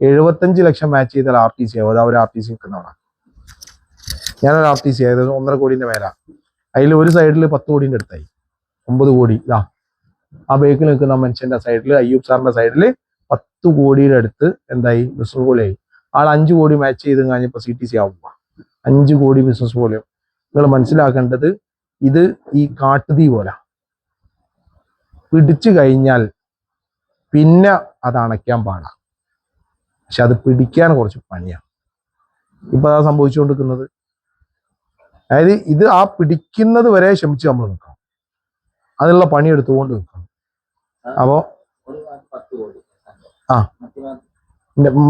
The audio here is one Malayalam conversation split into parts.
75 ലക്ഷം മാച്ച് ചെയ്താൽ RTC ആവും. അതാ ഒരു RTC നിൽക്കുന്നതാണ്. ഞാനൊരു RTC ആയത് 1.5 കോടിന്റെ മേല. അതിൽ ഒരു സൈഡിൽ 10 കോടിന്റെ അടുത്തായി, 9 കോടി. ഇതാ ആ ബേക്കിൽ നിൽക്കുന്ന മനുഷ്യന്റെ സൈഡിൽ, അയ്യൂബ് സാറിന്റെ സൈഡിൽ 10 കോടിയുടെ അടുത്ത് എന്തായി, ബിസിനസ് പോലെയായി. ആൾ 5 കോടി മാച്ച് ചെയ്ത് കഴിഞ്ഞപ്പോൾ CTC ആവുക. 5 കോടി ബിസിനസ് പോലെ. നിങ്ങൾ മനസ്സിലാക്കേണ്ടത്, ഇത് ഈ കാട്ടുതീ പോലെ പിടിച്ചു കഴിഞ്ഞാൽ പിന്നെ അത് അണയ്ക്കാൻ പാടാം. പക്ഷെ അത് പിടിക്കാൻ കുറച്ച് പണിയാണ്. ഇപ്പൊ അതാ സംഭവിച്ചുകൊണ്ടിരിക്കുന്നത്. അതായത് ഇത് ആ പിടിക്കുന്നത് വരെ ക്ഷമിച്ച് നമ്മൾ നിൽക്കണം, അതിനുള്ള പണി എടുത്തുകൊണ്ട് നിൽക്കണം. അപ്പോ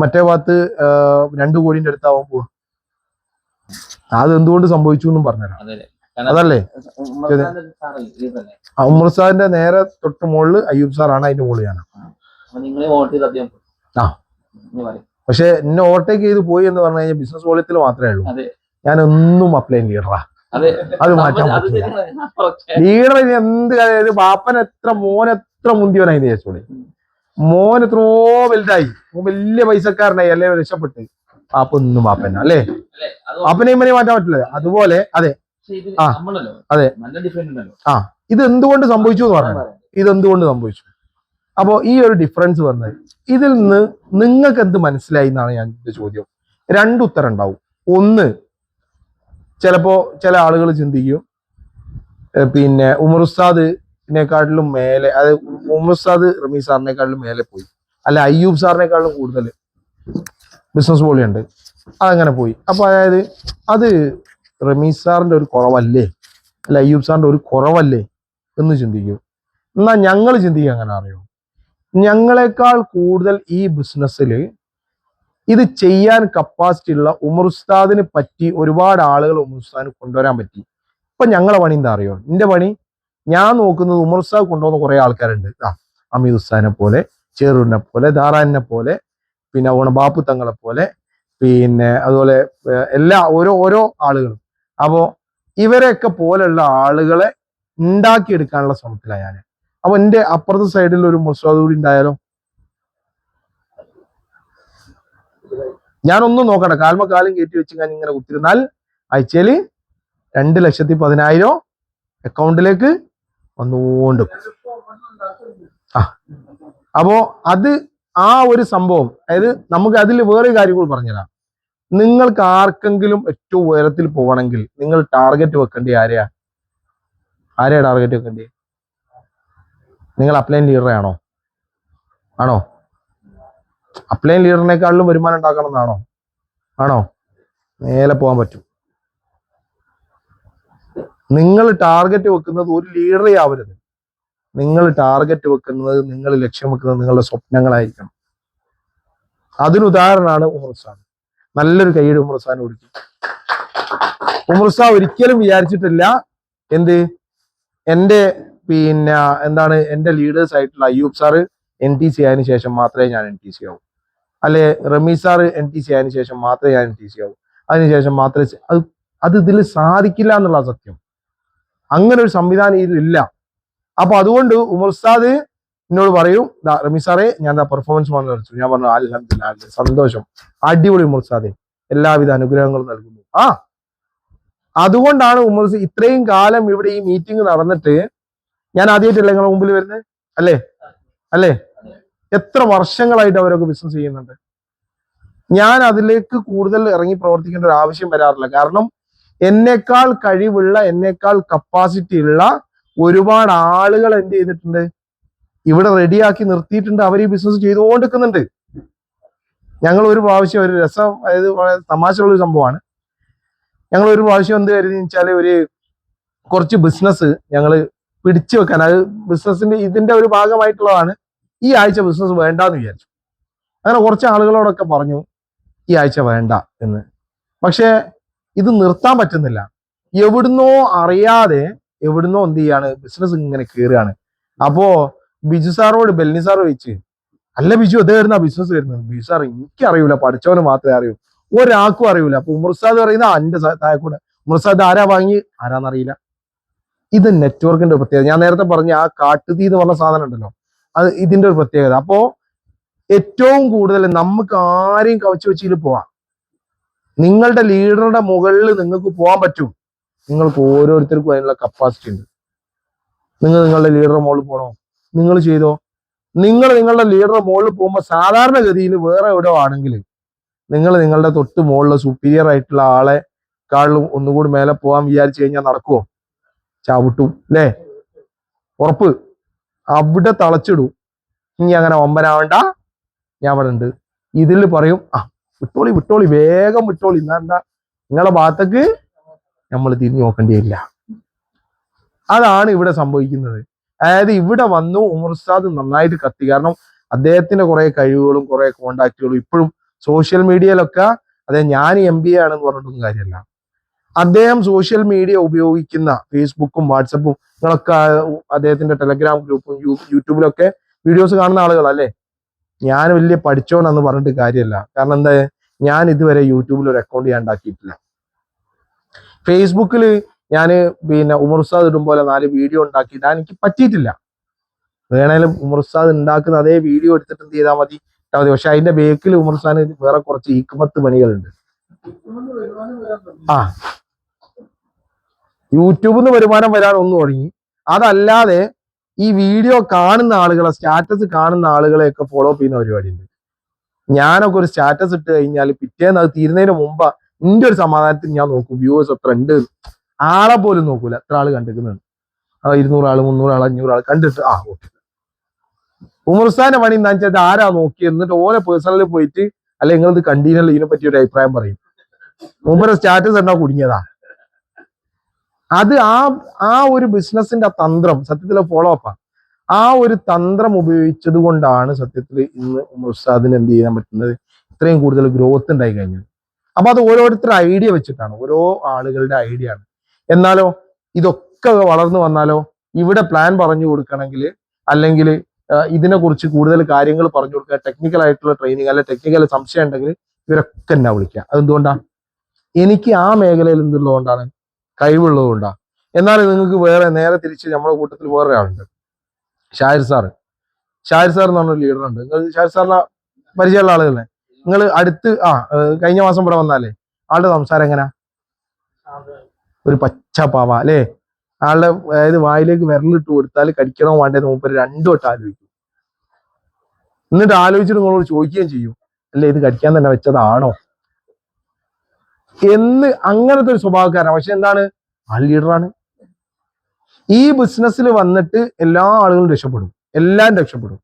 മറ്റേ ഭാഗത്ത് 2 കോടിന്റെ അടുത്താവാൻ പോവാ. അത് എന്തുകൊണ്ട് സംഭവിച്ചു എന്നും പറഞ്ഞുതരാം. അതല്ലേ ഉമർ സാറിന്റെ നേരെ തൊട്ട് മുകളിൽ അയ്യൂബ് സാറാണ്, അതിന്റെ മുകളിൽ ഞാനാണ്. പക്ഷെ എന്നെ ഓവർടേക്ക് ചെയ്ത് പോയി എന്ന് പറഞ്ഞു കഴിഞ്ഞാൽ ബിസിനസ് വോളിയത്തിൽ മാത്രമേ ഉള്ളൂ. ഞാനൊന്നും അപ്ലൈൻ ലീഡറാ, അത് മാറ്റാൻ പറ്റില്ല. ലീഡർ എന്ത് കാര്യം, ബാപ്പൻ എത്ര മോനെത്ര മുന്തിയവനായി ചോദിച്ചോളി. മോൻ എത്രയോ വലുതായി, വലിയ പൈസക്കാരനായി, അല്ലെ രക്ഷപ്പെട്ട്. പാപ്പ ഒന്നും പാപ്പന അല്ലേ, പാപ്പനെയും ഇവനെ മാറ്റാൻ പറ്റില്ല. അതുപോലെ അതെ അതെ ഇത് എന്തുകൊണ്ട് സംഭവിച്ചു എന്ന് പറഞ്ഞാൽ, ഇതെന്തുകൊണ്ട് സംഭവിച്ചു. അപ്പോ ഈ ഒരു ഡിഫറൻസ് വന്നത്, ഇതിൽ നിന്ന് നിങ്ങൾക്ക് എന്ത് മനസ്സിലായി എന്നാണ് ഞാൻ എന്റെ ചോദ്യം. 2 ഉത്തരം ഉണ്ടാവും. ഒന്ന്, ചിലപ്പോ ചില ആളുകൾ ചിന്തിക്കും, പിന്നെ ഉമർ ഉസ്താദിനെക്കാട്ടിലും മേലെ, അത് ഉമർ ഉസ്താദ് റമീസ് സാറിനെക്കാട്ടിലും മേലെ പോയി, അല്ല അയ്യൂബ് സാറിനെക്കാട്ടിലും കൂടുതൽ ബിസിനസ് പോലെയുണ്ട്, അതങ്ങനെ പോയി. അപ്പൊ അതായത് അത് റമീസ് സാറിന്റെ ഒരു കുറവല്ലേ, അല്ല അയ്യൂബ് സാറിന്റെ ഒരു കുറവല്ലേ എന്ന് ചിന്തിക്കും. എന്നാൽ ഞങ്ങൾ ചിന്തിക്കുക അങ്ങനെ അറിയോ, ഞങ്ങളെക്കാൾ കൂടുതൽ ഈ ബിസിനസ്സിൽ ഇത് ചെയ്യാൻ കപ്പാസിറ്റി ഉള്ള ഉമർ ഉസ്താദിന് പറ്റി ഒരുപാട് ആളുകൾ ഉമർ ഉസ്താദിന് കൊണ്ടുവരാൻ പറ്റി. ഇപ്പൊ ഞങ്ങളെ പണി എന്താ അറിയോ, എന്റെ പണി ഞാൻ നോക്കുന്നത് ഉമർ ഉസ്താദ് കൊണ്ടുവന്ന കുറെ ആൾക്കാരുണ്ട്. അമീദ് ഉസ്താദിനെ പോലെ, ചേറൂരിനെ പോലെ, ദാറാനെ പോലെ, പിന്നെ ബാപ്പു തങ്ങളെ പോലെ, പിന്നെ അതുപോലെ എല്ലാ ഓരോ ആളുകളും. അപ്പോ ഇവരെയൊക്കെ പോലുള്ള ആളുകളെ ഉണ്ടാക്കിയെടുക്കാനുള്ള ശ്രമത്തിലാണ് ഞാൻ. അപ്പൊ എന്റെ അപ്പുറത്തെ സൈഡിൽ ഒരു മുസ്താദ് കൂടി ഉണ്ടായാലോ, ഞാനൊന്നും നോക്കണ്ട, കാലം കയറ്റി വെച്ച് ഞാൻ ഇങ്ങനെ കുത്തിരുന്നാൽ ആഴ്ചയില് 2,10,000 അക്കൗണ്ടിലേക്ക് വന്നുകൊണ്ട്. അപ്പോ അത് ആ ഒരു സംഭവം, അതായത് നമുക്ക് അതിൽ വേറെ കാര്യങ്ങൾ പറഞ്ഞുതരാം. നിങ്ങൾക്ക് ആർക്കെങ്കിലും ഏറ്റവും ഉയരത്തിൽ പോകണമെങ്കിൽ നിങ്ങൾ ടാർഗറ്റ് വെക്കേണ്ടി ആരെയാ ടാർഗറ്റ് വെക്കേണ്ടി? നിങ്ങൾ അപ്ലൈൻ ലീഡറെ ആണോ? അപ്ലൈൻ ലീഡറിനേക്കാളിലും വരുമാനം ഉണ്ടാക്കണം എന്നാണോ? മേലെ പോകാൻ പറ്റും. നിങ്ങൾ ടാർഗറ്റ് വെക്കുന്നത് ഒരു ലീഡറേ ആവരുത്. നിങ്ങൾ ടാർഗറ്റ് വെക്കുന്നത്, നിങ്ങൾ ലക്ഷ്യം വെക്കുന്നത് നിങ്ങളുടെ സ്വപ്നങ്ങളായിരിക്കണം. അതിനുദാഹരണമാണ് ഉമർ ഉസ്താദ്. നല്ലൊരു കൈയ്യടി ഉമർ ഉസ്താദിന് കൊടുക്കും. ഉമർ ഉസ്താദ് ഒരിക്കലും വിചാരിച്ചിട്ടില്ല എന്ത്, എന്റെ പിന്നെ എന്താണ് എന്റെ ലീഡേഴ്സ് ആയിട്ടുള്ള അയ്യൂബ് സാറ് NTC ആയതിനു ശേഷം മാത്രമേ ഞാൻ NTC ആവൂ, അല്ലെ റമീസ് സാറ് NTC ആയതിനു ശേഷം മാത്രമേ ഞാൻ NTC ആവൂ, അതിനുശേഷം മാത്രമേ അത് ഇതിൽ സാധിക്കില്ല എന്നുള്ള സത്യം. അങ്ങനെ ഒരു സംവിധാനം ഇതിലില്ല. അപ്പൊ അതുകൊണ്ട് ഉമർ ഉസ്താദ് എന്നോട് പറയും, റമീസ് സാറേ ഞാൻ പെർഫോമൻസ് മോഡൽ കളിച്ചു. ഞാൻ പറഞ്ഞു അൽഹംദുലില്ലാഹ്, സന്തോഷം, അടിപൊളി ഉമർ ഉസ്താദേ, എല്ലാവിധ അനുഗ്രഹങ്ങളും നൽകുന്നു. അതുകൊണ്ടാണ് ഉമർ ഇത്രയും കാലം ഇവിടെ ഈ മീറ്റിംഗ് നടന്നിട്ട് ഞാൻ ആദ്യമായിട്ടല്ലേ നിങ്ങളുടെ മുമ്പിൽ വരുന്നത്, അല്ലേ? എത്ര വർഷങ്ങളായിട്ട് അവരൊക്കെ ബിസിനസ് ചെയ്യുന്നുണ്ട്. ഞാൻ അതിലേക്ക് കൂടുതൽ ഇറങ്ങി പ്രവർത്തിക്കേണ്ട ഒരു ആവശ്യം വരാറില്ല. കാരണം എന്നേക്കാൾ കഴിവുള്ള, എന്നേക്കാൾ കപ്പാസിറ്റി ഉള്ള ഒരുപാട് ആളുകൾ എന്ത് ചെയ്തിട്ടുണ്ട്, ഇവിടെ റെഡിയാക്കി നിർത്തിയിട്ടുണ്ട്. അവർ ഈ ബിസിനസ് ചെയ്തുകൊണ്ടിരിക്കുന്നുണ്ട്. ഞങ്ങൾ ഒരു പ്രാവശ്യം, ഒരു രസം, അതായത് തമാശയുള്ള ഒരു സംഭവമാണ്. ഞങ്ങൾ ഒരു പ്രാവശ്യം എന്ത് കരുതി വെച്ചാല്, കുറച്ച് ബിസിനസ് ഞങ്ങൾ പിടിച്ചു വെക്കാൻ, അത് ബിസിനസിന്റെ ഇതിന്റെ ഒരു ഭാഗമായിട്ടുള്ളതാണ്. ഈ ആഴ്ച ബിസിനസ് വേണ്ടാന്ന് വിചാരിച്ചു. അങ്ങനെ കുറച്ച് ആളുകളോടൊക്കെ പറഞ്ഞു ഈ ആഴ്ച വേണ്ട എന്ന്. പക്ഷെ ഇത് നിർത്താൻ പറ്റുന്നില്ല. എവിടുന്നോ അറിയാതെ എന്ത് ചെയ്യാണ്, ബിസിനസ് ഇങ്ങനെ കയറുകയാണ്. അപ്പോ ബിജു സാറോട് ബെൽനി സാർ ചോദിച്ച്, അല്ല ബിജു എതായിരുന്ന ബിസിനസ് വരുന്നത്? ബിജു സാർ എനിക്ക് അറിയൂല, പഠിച്ചവന് മാത്രമേ അറിയൂ, ഒരാൾക്കും അറിയൂല. അപ്പൊ ഉമർ ഉസ്താദ് പറയുന്ന എന്റെ താഴെക്കൂടെ ഉമർ ഉസ്താദ് ആരാന്നറിയില്ല. ഇത് നെറ്റ്വർക്കിന്റെ പ്രത്യേകത. ഞാൻ നേരത്തെ പറഞ്ഞ ആ കാട്ടുതീ എന്ന് പറഞ്ഞ സാധനം ഉണ്ടല്ലോ, അത് ഇതിന്റെ ഒരു പ്രത്യേകത. അപ്പോ ഏറ്റവും കൂടുതൽ നമുക്ക് ആരെയും കവച്ചു വെച്ചിട്ട് പോവാം. നിങ്ങളുടെ ലീഡറുടെ മുകളിൽ നിങ്ങൾക്ക് പോകാൻ പറ്റും. നിങ്ങൾക്ക് ഓരോരുത്തർക്കും അതിനുള്ള കപ്പാസിറ്റി ഉണ്ട്. നിങ്ങളുടെ ലീഡറുടെ മുകളിൽ പോകണോ? നിങ്ങൾ ചെയ്തോ. നിങ്ങളുടെ ലീഡറുടെ മുകളിൽ പോകുമ്പോൾ സാധാരണഗതിയിൽ വേറെ എവിടെ ആണെങ്കിൽ നിങ്ങളുടെ തൊട്ട് മുകളിൽ സുപ്പീരിയർ ആയിട്ടുള്ള ആളെ കാളിലും ഒന്നുകൂടി മേലെ പോകാൻ വിചാരിച്ചു കഴിഞ്ഞാൽ നടക്കുവോ? ചവിട്ടും അല്ലേ? ഉറപ്പ്. അവിടെ തളച്ചിടും. ഇനി അങ്ങനെ ഒമ്പനാവണ്ട, ഞാൻ അവിടെ ഉണ്ട്. ഇതിൽ പറയും വിട്ടോളി വേഗം വിട്ടോളി. എന്താ നിങ്ങളെ ഭാഗത്തേക്ക് നമ്മൾ തിരിഞ്ഞു നോക്കേണ്ടിയില്ല. അതാണ് ഇവിടെ സംഭവിക്കുന്നത്. അതായത് ഇവിടെ വന്നു ഉമർ ഉസ്താദ് നന്നായിട്ട് കത്തി. കാരണം അദ്ദേഹത്തിന്റെ കുറെ കഴിവുകളും കുറെ കോണ്ടാക്റ്റുകളും ഇപ്പോഴും സോഷ്യൽ മീഡിയയിലൊക്കെ, അതായത് ഞാൻ MBA ആണെന്ന് പറഞ്ഞിട്ടൊന്നും കാര്യമല്ല, അദ്ദേഹം സോഷ്യൽ മീഡിയ ഉപയോഗിക്കുന്ന ഫേസ്ബുക്കും വാട്സപ്പും, നിങ്ങളൊക്കെ അദ്ദേഹത്തിന്റെ ടെലഗ്രാം ഗ്രൂപ്പും യൂട്യൂബിലൊക്കെ വീഡിയോസ് കാണുന്ന ആളുകളല്ലേ. ഞാൻ വലിയ പഠിച്ചോണെന്ന് പറഞ്ഞിട്ട് കാര്യമല്ല. കാരണം എന്താ, ഞാൻ ഇതുവരെ യൂട്യൂബിൽ ഒരു അക്കൗണ്ട് ഞാൻ ഉണ്ടാക്കിയിട്ടില്ല. ഫേസ്ബുക്കിൽ ഞാൻ ഉമർ ഉസ്താദ് ഇടും പോലെ 4 വീഡിയോ ഉണ്ടാക്കിയിട്ടാൻ എനിക്ക് പറ്റിയിട്ടില്ല. വേണേലും ഉമർ ഉസ്താദ് ഉണ്ടാക്കുന്ന അതേ വീഡിയോ എടുത്തിട്ട് എന്ത് ചെയ്താൽ മതി. പക്ഷെ അതിന്റെ ബേക്കിൽ ഉമർ ഉസ്താദിന് വേറെ കുറച്ച് ഹിക്മത്ത് പണികളുണ്ട്. യൂട്യൂബിൽ നിന്ന് വരുമാനം വരാൻ ഒന്ന് തുടങ്ങി. അതല്ലാതെ ഈ വീഡിയോ കാണുന്ന ആളുകളെ, സ്റ്റാറ്റസ് കാണുന്ന ആളുകളെയൊക്കെ ഫോളോ അപ്പ് ചെയ്യുന്ന പരിപാടിയുണ്ട്. ഞാനൊക്കെ ഒരു സ്റ്റാറ്റസ് ഇട്ട് കഴിഞ്ഞാൽ പിറ്റേന്ന് അത് തീരുന്നതിന് മുമ്പ് എന്റെ ഒരു സമാധാനത്തിന് ഞാൻ നോക്കും വ്യൂവേഴ്സ് എത്ര ഉണ്ട്. ആളെ പോലും നോക്കൂല എത്ര ആള് കണ്ടിരിക്കുന്നുണ്ട്. 200 ആള് 300 ആള് 500 ആള് കണ്ടിട്ട് ഓക്കെ. ഉമർ ഉസ്താദിന്റെ പണി എന്താ വെച്ചാൽ ആരാ നോക്കി എന്നിട്ട് ഓരോ പേഴ്സണലിൽ പോയിട്ട് അല്ലെ നിങ്ങളിത് കണ്ടീനല്ലോ ഇതിനെ പറ്റി ഒരു അഭിപ്രായം പറയും. മുമ്പ് സ്റ്റാറ്റസ് എന്നാ കുടുങ്ങിയതാ. അത് ആ ഒരു ബിസിനസിന്റെ തന്ത്രം സത്യത്തിൽ ഫോളോ അപ്പാ. ആ ഒരു തന്ത്രം ഉപയോഗിച്ചത് കൊണ്ടാണ് സത്യത്തിൽ ഇന്ന് ഉമർ ഉസ്താദിന് എന്ത് ചെയ്യാൻ പറ്റുന്നത്, ഇത്രയും കൂടുതൽ ഗ്രോത്ത് ഉണ്ടായി കഴിഞ്ഞത്. അപ്പൊ അത് ഓരോരുത്തരുടെ ഐഡിയ വെച്ചിട്ടാണ്, ഓരോ ആളുകളുടെ ഐഡിയ ആണ്. എന്നാലോ ഇതൊക്കെ വളർന്നു വന്നാലോ ഇവിടെ പ്ലാൻ പറഞ്ഞു കൊടുക്കണമെങ്കിൽ, അല്ലെങ്കിൽ ഇതിനെക്കുറിച്ച് കൂടുതൽ കാര്യങ്ങൾ പറഞ്ഞു കൊടുക്കുക, ടെക്നിക്കൽ ആയിട്ടുള്ള ട്രെയിനിങ് അല്ലെ ടെക്നിക്കൽ സംശയം ഉണ്ടെങ്കിൽ ഇവരൊക്കെ എന്നാ വിളിക്കുക. അതെന്തുകൊണ്ടാ? എനിക്ക് ആ മേഖലയിൽ എന്തുള്ളതുകൊണ്ടാണ്, കഴിവുള്ളത് കൊണ്ടാണ്. എന്നാൽ നിങ്ങൾക്ക് വേറെ നേരെ തിരിച്ച് നമ്മുടെ കൂട്ടത്തിൽ വേറെ ആളുണ്ട്, ഷാഹിർ സാർ എന്ന് പറഞ്ഞൊരു ലീഡർ ഉണ്ട്. നിങ്ങൾ ഷാഹിർ സാറിനെ പരിചയമുള്ള ആളുകളെ നിങ്ങൾ അടുത്ത് കഴിഞ്ഞ മാസം ഇവിടെ വന്നാലേ ആളുടെ സംസാരം എങ്ങനാ? ഒരു പച്ച പാവ അല്ലേ? ആളുടെ അതായത് വായിലേക്ക് വിരലിട്ട് കൊടുത്താൽ കടിക്കണോ വേണ്ടതെന്ന് മൂപ്പർ 2 വട്ടം ആലോചിക്കും. എന്നിട്ട് ആലോചിച്ചിട്ട് നിങ്ങളോട് ചോദിക്കുകയും ചെയ്യും, അല്ലേ ഇത് കടിക്കാൻ തന്നെ വെച്ചതാണോ എന്ന്. അങ്ങനത്തെ ഒരു സ്വഭാവക്കാരാണ്. പക്ഷെ എന്താണ്, ആ ലീഡറാണ്. ഈ ബിസിനസ്സിൽ വന്നിട്ട് എല്ലാ ആളുകളും രക്ഷപ്പെടും, എല്ലാവരും രക്ഷപ്പെടും,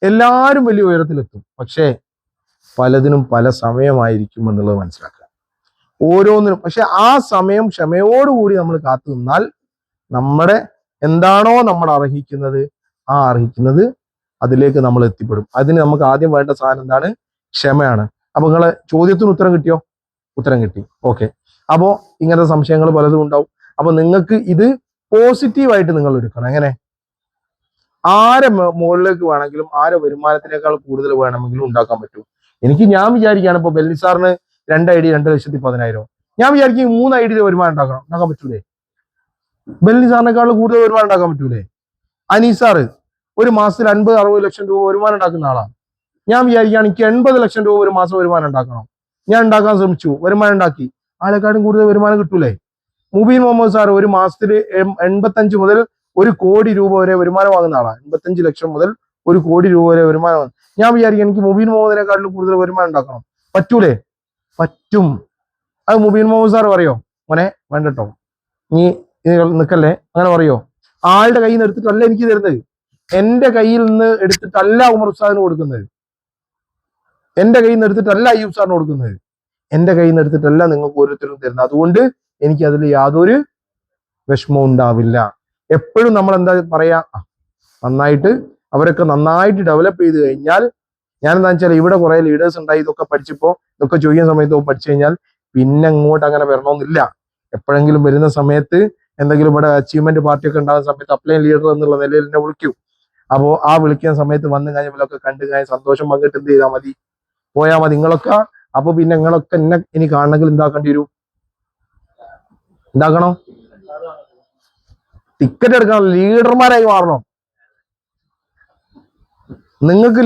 എല്ലാവരും വലിയ ഉയരത്തിലെത്തും. പക്ഷേ പലതിനും പല സമയമായിരിക്കും എന്നുള്ളത് മനസ്സിലാക്കുക, ഓരോന്നിനും. പക്ഷെ ആ സമയം ക്ഷമയോടുകൂടി നമ്മൾ കാത്തു നിന്നാൽ നമ്മുടെ എന്താണോ നമ്മൾ അർഹിക്കുന്നത്, ആ അർഹിക്കുന്നത് അതിലേക്ക് നമ്മൾ എത്തിപ്പെടും. അതിന് നമുക്ക് ആദ്യം വേണ്ട സാധനം എന്താണ്? ക്ഷമയാണ്. അപ്പൊ നിങ്ങളെ ചോദ്യത്തിന് ഉത്തരം കിട്ടിയോ? ഉത്തരം കിട്ടി. ഓക്കെ. അപ്പോ ഇങ്ങനത്തെ സംശയങ്ങൾ പലതും ഉണ്ടാവും. അപ്പൊ നിങ്ങൾക്ക് ഇത് പോസിറ്റീവായിട്ട് നിങ്ങൾ എടുക്കണം. എങ്ങനെ? ആരെ മുകളിലേക്ക് വേണമെങ്കിലും, ആരെ വരുമാനത്തിനേക്കാൾ കൂടുതൽ വേണമെങ്കിലും ഉണ്ടാക്കാൻ പറ്റും. ഞാൻ വിചാരിക്കുകയാണ് ഇപ്പൊ ബെല്ലി സാറിന് 2 ഐഡി 2,10,000. ഞാൻ വിചാരിക്കും 3 ഐഡിയിൽ വരുമാനം ഉണ്ടാക്കാൻ പറ്റൂലേ? ബെല്ലി സാറിനേക്കാൾ കൂടുതൽ വരുമാനം ഉണ്ടാക്കാൻ പറ്റൂലേ? അനീസ് സാറ് ഒരു മാസത്തിൽ 50-60 ലക്ഷം രൂപ വരുമാനം ഉണ്ടാക്കുന്ന ആളാണ്. ഞാൻ വിചാരിക്കുകയാണ് എനിക്ക് 80 ലക്ഷം രൂപ ഒരു മാസം വരുമാനം ഉണ്ടാക്കണം. ഞാൻ ഉണ്ടാക്കാൻ ശ്രമിച്ചു, വരുമാനം ഉണ്ടാക്കി. ആളെക്കാളും കൂടുതൽ വരുമാനം കിട്ടൂലേ? മുബീൻ മുഹമ്മദ് സാർ ഒരു മാസത്തിൽ 85 മുതൽ 1 കോടി രൂപ വരെ വരുമാനം വാങ്ങുന്ന ആളാണ്. 85 ലക്ഷം മുതൽ 1 കോടി രൂപ വരെ വരുമാനം. ഞാൻ വിചാരിക്കും എനിക്ക് മുബീൻ മുഹമ്മദിനെക്കാട്ടിലും കൂടുതൽ വരുമാനം ഉണ്ടാക്കണം. പറ്റൂലേ? പറ്റും. അത് മുബീൻ മുഹമ്മദ് സാർ പറയോ, മോനെ വേണ്ടട്ടോ നീ നിൽക്കല്ലേ, അങ്ങനെ പറയോ? ആളുടെ കയ്യിൽ നിന്ന് എടുത്തിട്ടല്ല എനിക്ക് തരുന്നത്. എന്റെ കയ്യിൽ നിന്ന് എടുത്തിട്ടല്ല ഉമർ ഉസ്താദിന് കൊടുക്കുന്നത്. എന്റെ കയ്യിൽ നിന്ന് എടുത്തിട്ടല്ല അയ്യൂബ് സാറിന് കൊടുക്കുന്നത്. എന്റെ കയ്യിൽ നിന്ന് എടുത്തിട്ടല്ല നിങ്ങൾക്ക് ഓരോരുത്തരും തരുന്നത്. അതുകൊണ്ട് എനിക്ക് അതിൽ യാതൊരു വിഷമവും ഉണ്ടാവില്ല. എപ്പോഴും നമ്മൾ എന്താ പറയാ, നന്നായിട്ട് അവരൊക്കെ നന്നായിട്ട് ഡെവലപ്പ് ചെയ്ത് കഴിഞ്ഞാൽ, ഞാൻ എന്താ വെച്ചാൽ ഇവിടെ കുറെ ലീഡേഴ്സ് ഉണ്ടായി, ഇതൊക്കെ പഠിച്ചപ്പോ ഇതൊക്കെ ചോദിക്കുന്ന സമയത്ത് പഠിച്ചു കഴിഞ്ഞാൽ പിന്നെ അങ്ങോട്ട് അങ്ങനെ വരണമെന്നില്ല. എപ്പോഴെങ്കിലും വരുന്ന സമയത്ത് എന്തെങ്കിലും ഇവിടെ അച്ചീവ്മെന്റ് പാർട്ടിയൊക്കെ ഉണ്ടാകുന്ന സമയത്ത് അപ്ലൈൻ ലീഡർ എന്നുള്ള നിലയിൽ എന്നെ വിളിക്കും. അപ്പോൾ ആ വിളിക്കുന്ന സമയത്ത് വന്നു കഴിഞ്ഞാൽ ഇവരൊക്കെ കണ്ടു കഴിഞ്ഞാൽ സന്തോഷം പങ്കിട്ട് എന്ത് ചെയ്താൽ മതി, പോയാൽ മതി നിങ്ങളൊക്കെ. അപ്പൊ പിന്നെ നിങ്ങളൊക്കെ എന്നെ ഇനി കാണണമെങ്കിൽ എന്താക്കേണ്ടി വരും? എന്താക്കണോ? ടിക്കറ്റ് എടുക്കണം, ലീഡർമാരായി മാറണം. നിങ്ങൾക്ക്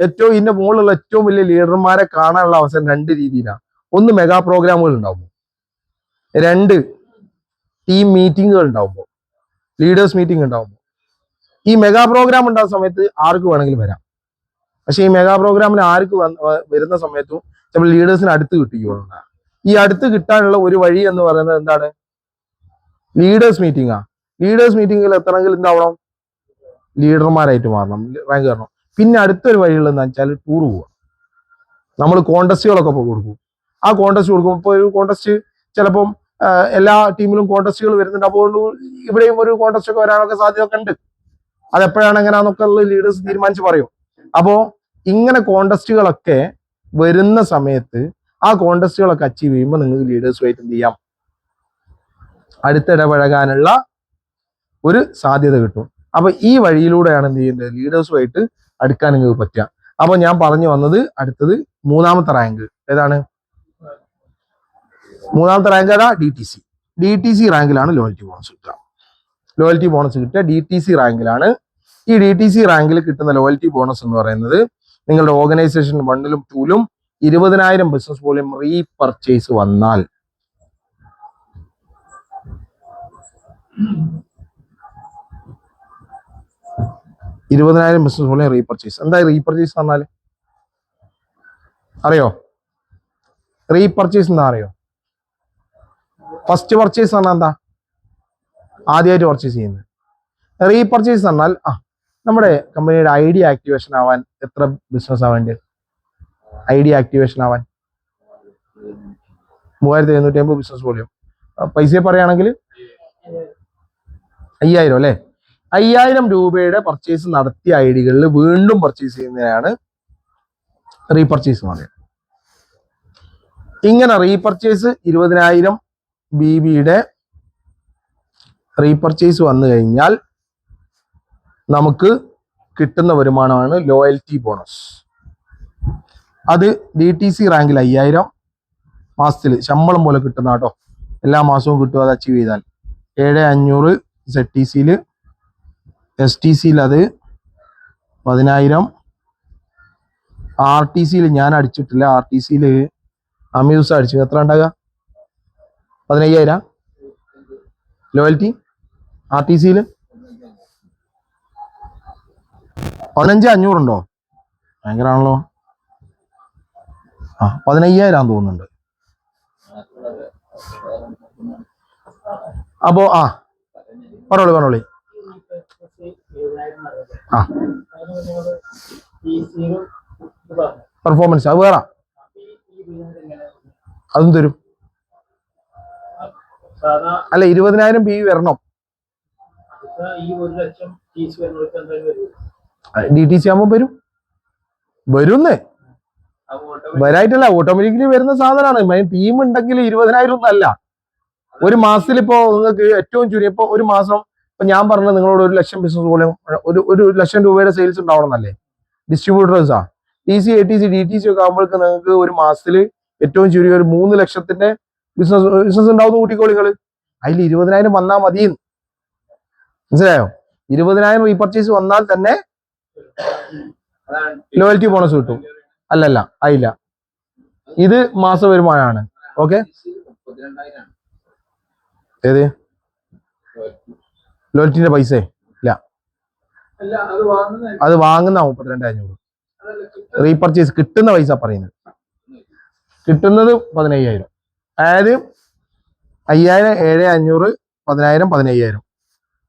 ഏറ്റവും ഇതിന്റെ മുകളിലുള്ള ഏറ്റവും വലിയ ലീഡർമാരെ കാണാനുള്ള അവസരം രണ്ട് രീതിയിലാണ്. ഒന്ന്, മെഗാ പ്രോഗ്രാമുകൾ ഉണ്ടാവുമ്പോൾ. രണ്ട്, ടീം മീറ്റിങ്ങുകൾ ഉണ്ടാവുമ്പോൾ, ലീഡേഴ്സ് മീറ്റിംഗ് ഉണ്ടാവുമ്പോൾ. ഈ മെഗാ പ്രോഗ്രാം ഉണ്ടാകുന്ന സമയത്ത് ആർക്ക് വേണമെങ്കിലും വരാം. പക്ഷെ ഈ മെഗാ പ്രോഗ്രാമിന് ആർക്ക് വരുന്ന സമയത്തും ചിലപ്പോൾ ലീഡേഴ്സിന് അടുത്ത് കിട്ടിക്കൊള്ളണം. ഈ അടുത്ത് കിട്ടാനുള്ള ഒരു വഴി എന്ന് പറയുന്നത് എന്താണ്? ലീഡേഴ്സ് മീറ്റിംഗാ. ലീഡേഴ്സ് മീറ്റിംഗിൽ എത്തണമെങ്കിൽ എന്താവണം? ലീഡർമാരായിട്ട് മാറണം, റാങ്ക് കയറണം. പിന്നെ അടുത്തൊരു വഴിയുള്ളതെന്ന് വെച്ചാൽ ടൂർ പോവുക. നമ്മൾ കോൺടെസ്റ്റുകളൊക്കെ കൊടുക്കും. ആ കോൺടെസ്റ്റ് കൊടുക്കുമ്പോൾ ഇപ്പോൾ ഒരു കോൺടെസ്റ്റ് ചിലപ്പം എല്ലാ ടീമിലും കോൺടെസ്റ്റുകൾ വരുന്നുണ്ട്. അപ്പോൾ ഇവിടെയും ഒരു കോൺടെസ്റ്റ് ഒക്കെ വരാനൊക്കെ സാധ്യതയൊക്കെ ഉണ്ട്. അതെപ്പോഴാണ് എങ്ങനെയാണെന്നൊക്കെ ഉള്ള ലീഡേഴ്സ് തീരുമാനിച്ച് പറയും. അപ്പോൾ ഇങ്ങനെ കോൺടെസ്റ്റുകളൊക്കെ വരുന്ന സമയത്ത് ആ കോൺടെസ്റ്റുകളൊക്കെ അച്ചീവ് ചെയ്യുമ്പോൾ നിങ്ങൾക്ക് ലീഡേഴ്സുമായിട്ട് എന്ത് ചെയ്യാം? അടുത്തിടപഴകാനുള്ള ഒരു സാധ്യത കിട്ടും. അപ്പൊ ഈ വഴിയിലൂടെയാണ് എന്ത് ചെയ്യേണ്ടത്? ലീഡേഴ്സുമായിട്ട് അടുക്കാൻ നിങ്ങൾക്ക് പറ്റുക. അപ്പൊ ഞാൻ പറഞ്ഞു വന്നത് അടുത്തത് മൂന്നാമത്തെ റാങ്ക് ഏതാണ്? മൂന്നാമത്തെ റാങ്ക് ഏതാ? DTC. DTC റാങ്കിലാണ് ലോയൽറ്റി ബോണസ് കിട്ടുക. ലോയൽറ്റി ബോണസ് കിട്ടുക DTC റാങ്കിലാണ്. ഈ DTC റാങ്കിൽ കിട്ടുന്ന ലോയൽറ്റി ബോണസ് എന്ന് പറയുന്നത് നിങ്ങളുടെ ഓർഗനൈസേഷൻ 1-ലും 2-ലും 20,000 ബിസിനസ് വോളിയം റീപർച്ചേസ് വന്നാൽ 20,000 ബിസിനസ് വോളിയം റീപർച്ചേസ്. എന്താ റീപർച്ചേസ് പറഞ്ഞാൽ അറിയോ? റീപർച്ചേസ് എന്താ അറിയോ? ഫസ്റ്റ് പർച്ചേസ് പറഞ്ഞാൽ എന്താ? ആദ്യമായിട്ട് പർച്ചേസ് ചെയ്യുന്നത്. റീപർച്ചേസ് പറഞ്ഞാൽ നമ്മുടെ കമ്പനിയുടെ ID ആക്ടിവേഷൻ ആവാൻ എത്ര ബിസിനസ് ആവേണ്ടത്? ID ആക്ടിവേഷൻ ആവാൻ 3750 ബിസിനസ് വോളിയം. പൈസ പറയുകയാണെങ്കിൽ 5000 അല്ലേ? 5000 രൂപയുടെ പർച്ചേസ് നടത്തിയ ഐഡികളിൽ വീണ്ടും പർച്ചേസ് ചെയ്യുന്നതിനാണ് റീപർച്ചേസ് എന്ന് പറയുന്നത്. ഇങ്ങനെ റീപർച്ചേസ് 20,000 BBയുടെ റീപർച്ചേസ് വന്നു കഴിഞ്ഞാൽ നമുക്ക് കിട്ടുന്ന വരുമാനമാണ് ലോയൽറ്റി ബോണസ്. അത് DTC റാങ്കിൽ 5000 മാസത്തിൽ ശമ്പളം പോലെ കിട്ടുന്ന കേട്ടോ. എല്ലാ മാസവും കിട്ടും അത് അച്ചീവ് ചെയ്താൽ. 7500 ZTCയിൽ, STCയിൽ അത് 10,000, RTCയിൽ ഞാൻ അടിച്ചിട്ടില്ല. RTCയിൽ അമ്യൂസ് അടിച്ചു. എത്ര ഉണ്ടാകുക? 15,000 ലോയൽറ്റി. RTCയിൽ 15,500 ഉണ്ടോ? ഭയങ്കരമാണല്ലോ. 15,000 തോന്നുന്നുണ്ട്. അപ്പോ പറഞ്ഞോളി. പെർഫോമൻസ് അത് വേറെ, അതും തരും. അല്ല 20,000 BB വരണം. DTC ആകുമ്പോ വരുന്നേ വരായിട്ടല്ല, ഓട്ടോമാറ്റിക്കലി വരുന്ന സാധനമാണ്. ടീം ഉണ്ടെങ്കിൽ 20,000 ഒന്നും അല്ല. ഒരു മാസത്തിൽ ഇപ്പോ നിങ്ങൾക്ക് ഏറ്റവും ചുരുങ്ങിയ ഇപ്പൊ ഒരു മാസം ഇപ്പൊ ഞാൻ പറഞ്ഞത് നിങ്ങളോട് 1,00,000 ബിസിനസ് വോളിയം, ഒരു 1,00,000 രൂപയുടെ സെയിൽസ് ഉണ്ടാവണമെന്നല്ലേ? ഡിസ്ട്രിബ്യൂട്ടേഴ്സാ TC, ATC, DTC ഒക്കെ ആകുമ്പോഴേക്ക് നിങ്ങൾക്ക് ഒരു മാസത്തിൽ ഏറ്റവും ചുരുങ്ങിയ ഒരു 3 ലക്ഷത്തിന്റെ ബിസിനസ് ഉണ്ടാവുന്ന കൂട്ടിക്കോളികൾ. അതിൽ 20,000 വന്നാൽ മതി. മനസ്സിലായോ? 20,000 റീപർച്ചേസ് വന്നാൽ തന്നെ ലോയൽറ്റി ബോണസ് കിട്ടും. അല്ലല്ല, ആയില്ല. ഇത് മാസ വരുമാനമാണ്. ഓക്കെ, ഏത് ലോയൽറ്റിന്റെ പൈസ ഇല്ല, അത് വാങ്ങുന്ന 32,500. റീപർച്ചേസ് കിട്ടുന്ന പൈസ പറയുന്നത്. കിട്ടുന്നത് 15,000. അതായത് 5,000, 7,500, 10,000, 15,000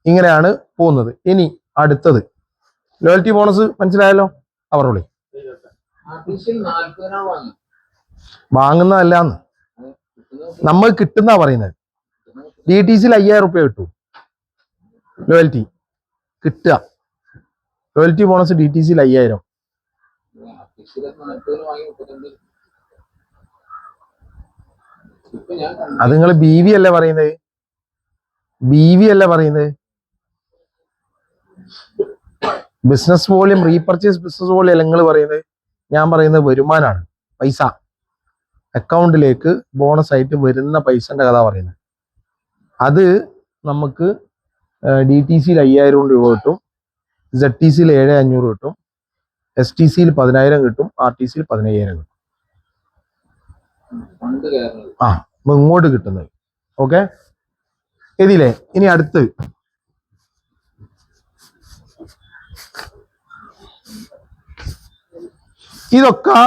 ഇങ്ങനെയാണ് പോകുന്നത്. ഇനി അടുത്തത് ലോയൽറ്റി ബോണസ് മനസ്സിലായല്ലോ? അവരുള്ളി വാങ്ങുന്നതല്ലാന്ന് നമ്മൾ കിട്ടുന്ന പറയുന്നത്. DTCയിൽ 5,000 രൂപ കിട്ടും ലോയൽറ്റി കിട്ടുക. ലോയൽറ്റി ബോണസ് DTCയിൽ 5,000. അത് നിങ്ങൾ BV അല്ലേ പറയുന്നത്? BV അല്ലേ പറയുന്നത്? Business volume, repurchase business volume അല്ല നിങ്ങൾ പറയുന്നത്. ഞാൻ പറയുന്നത് വരുമാനമാണ്, പൈസ അക്കൗണ്ടിലേക്ക് ബോണസ് ആയിട്ട് വരുന്ന പൈസന്റെ കഥ പറയുന്നത്. അത് നമുക്ക് DTCയിൽ 5,000 രൂപ കിട്ടും, ZTCയിൽ 7,500 കിട്ടും, STCയിൽ 10,000 കിട്ടും, RTCയിൽ 15,000 കിട്ടും. ആ ഇങ്ങോട്ട് കിട്ടുന്നത്. ഓക്കെ, ഇതില്ലേ. ഇനി അടുത്ത് ഇതൊക്കെ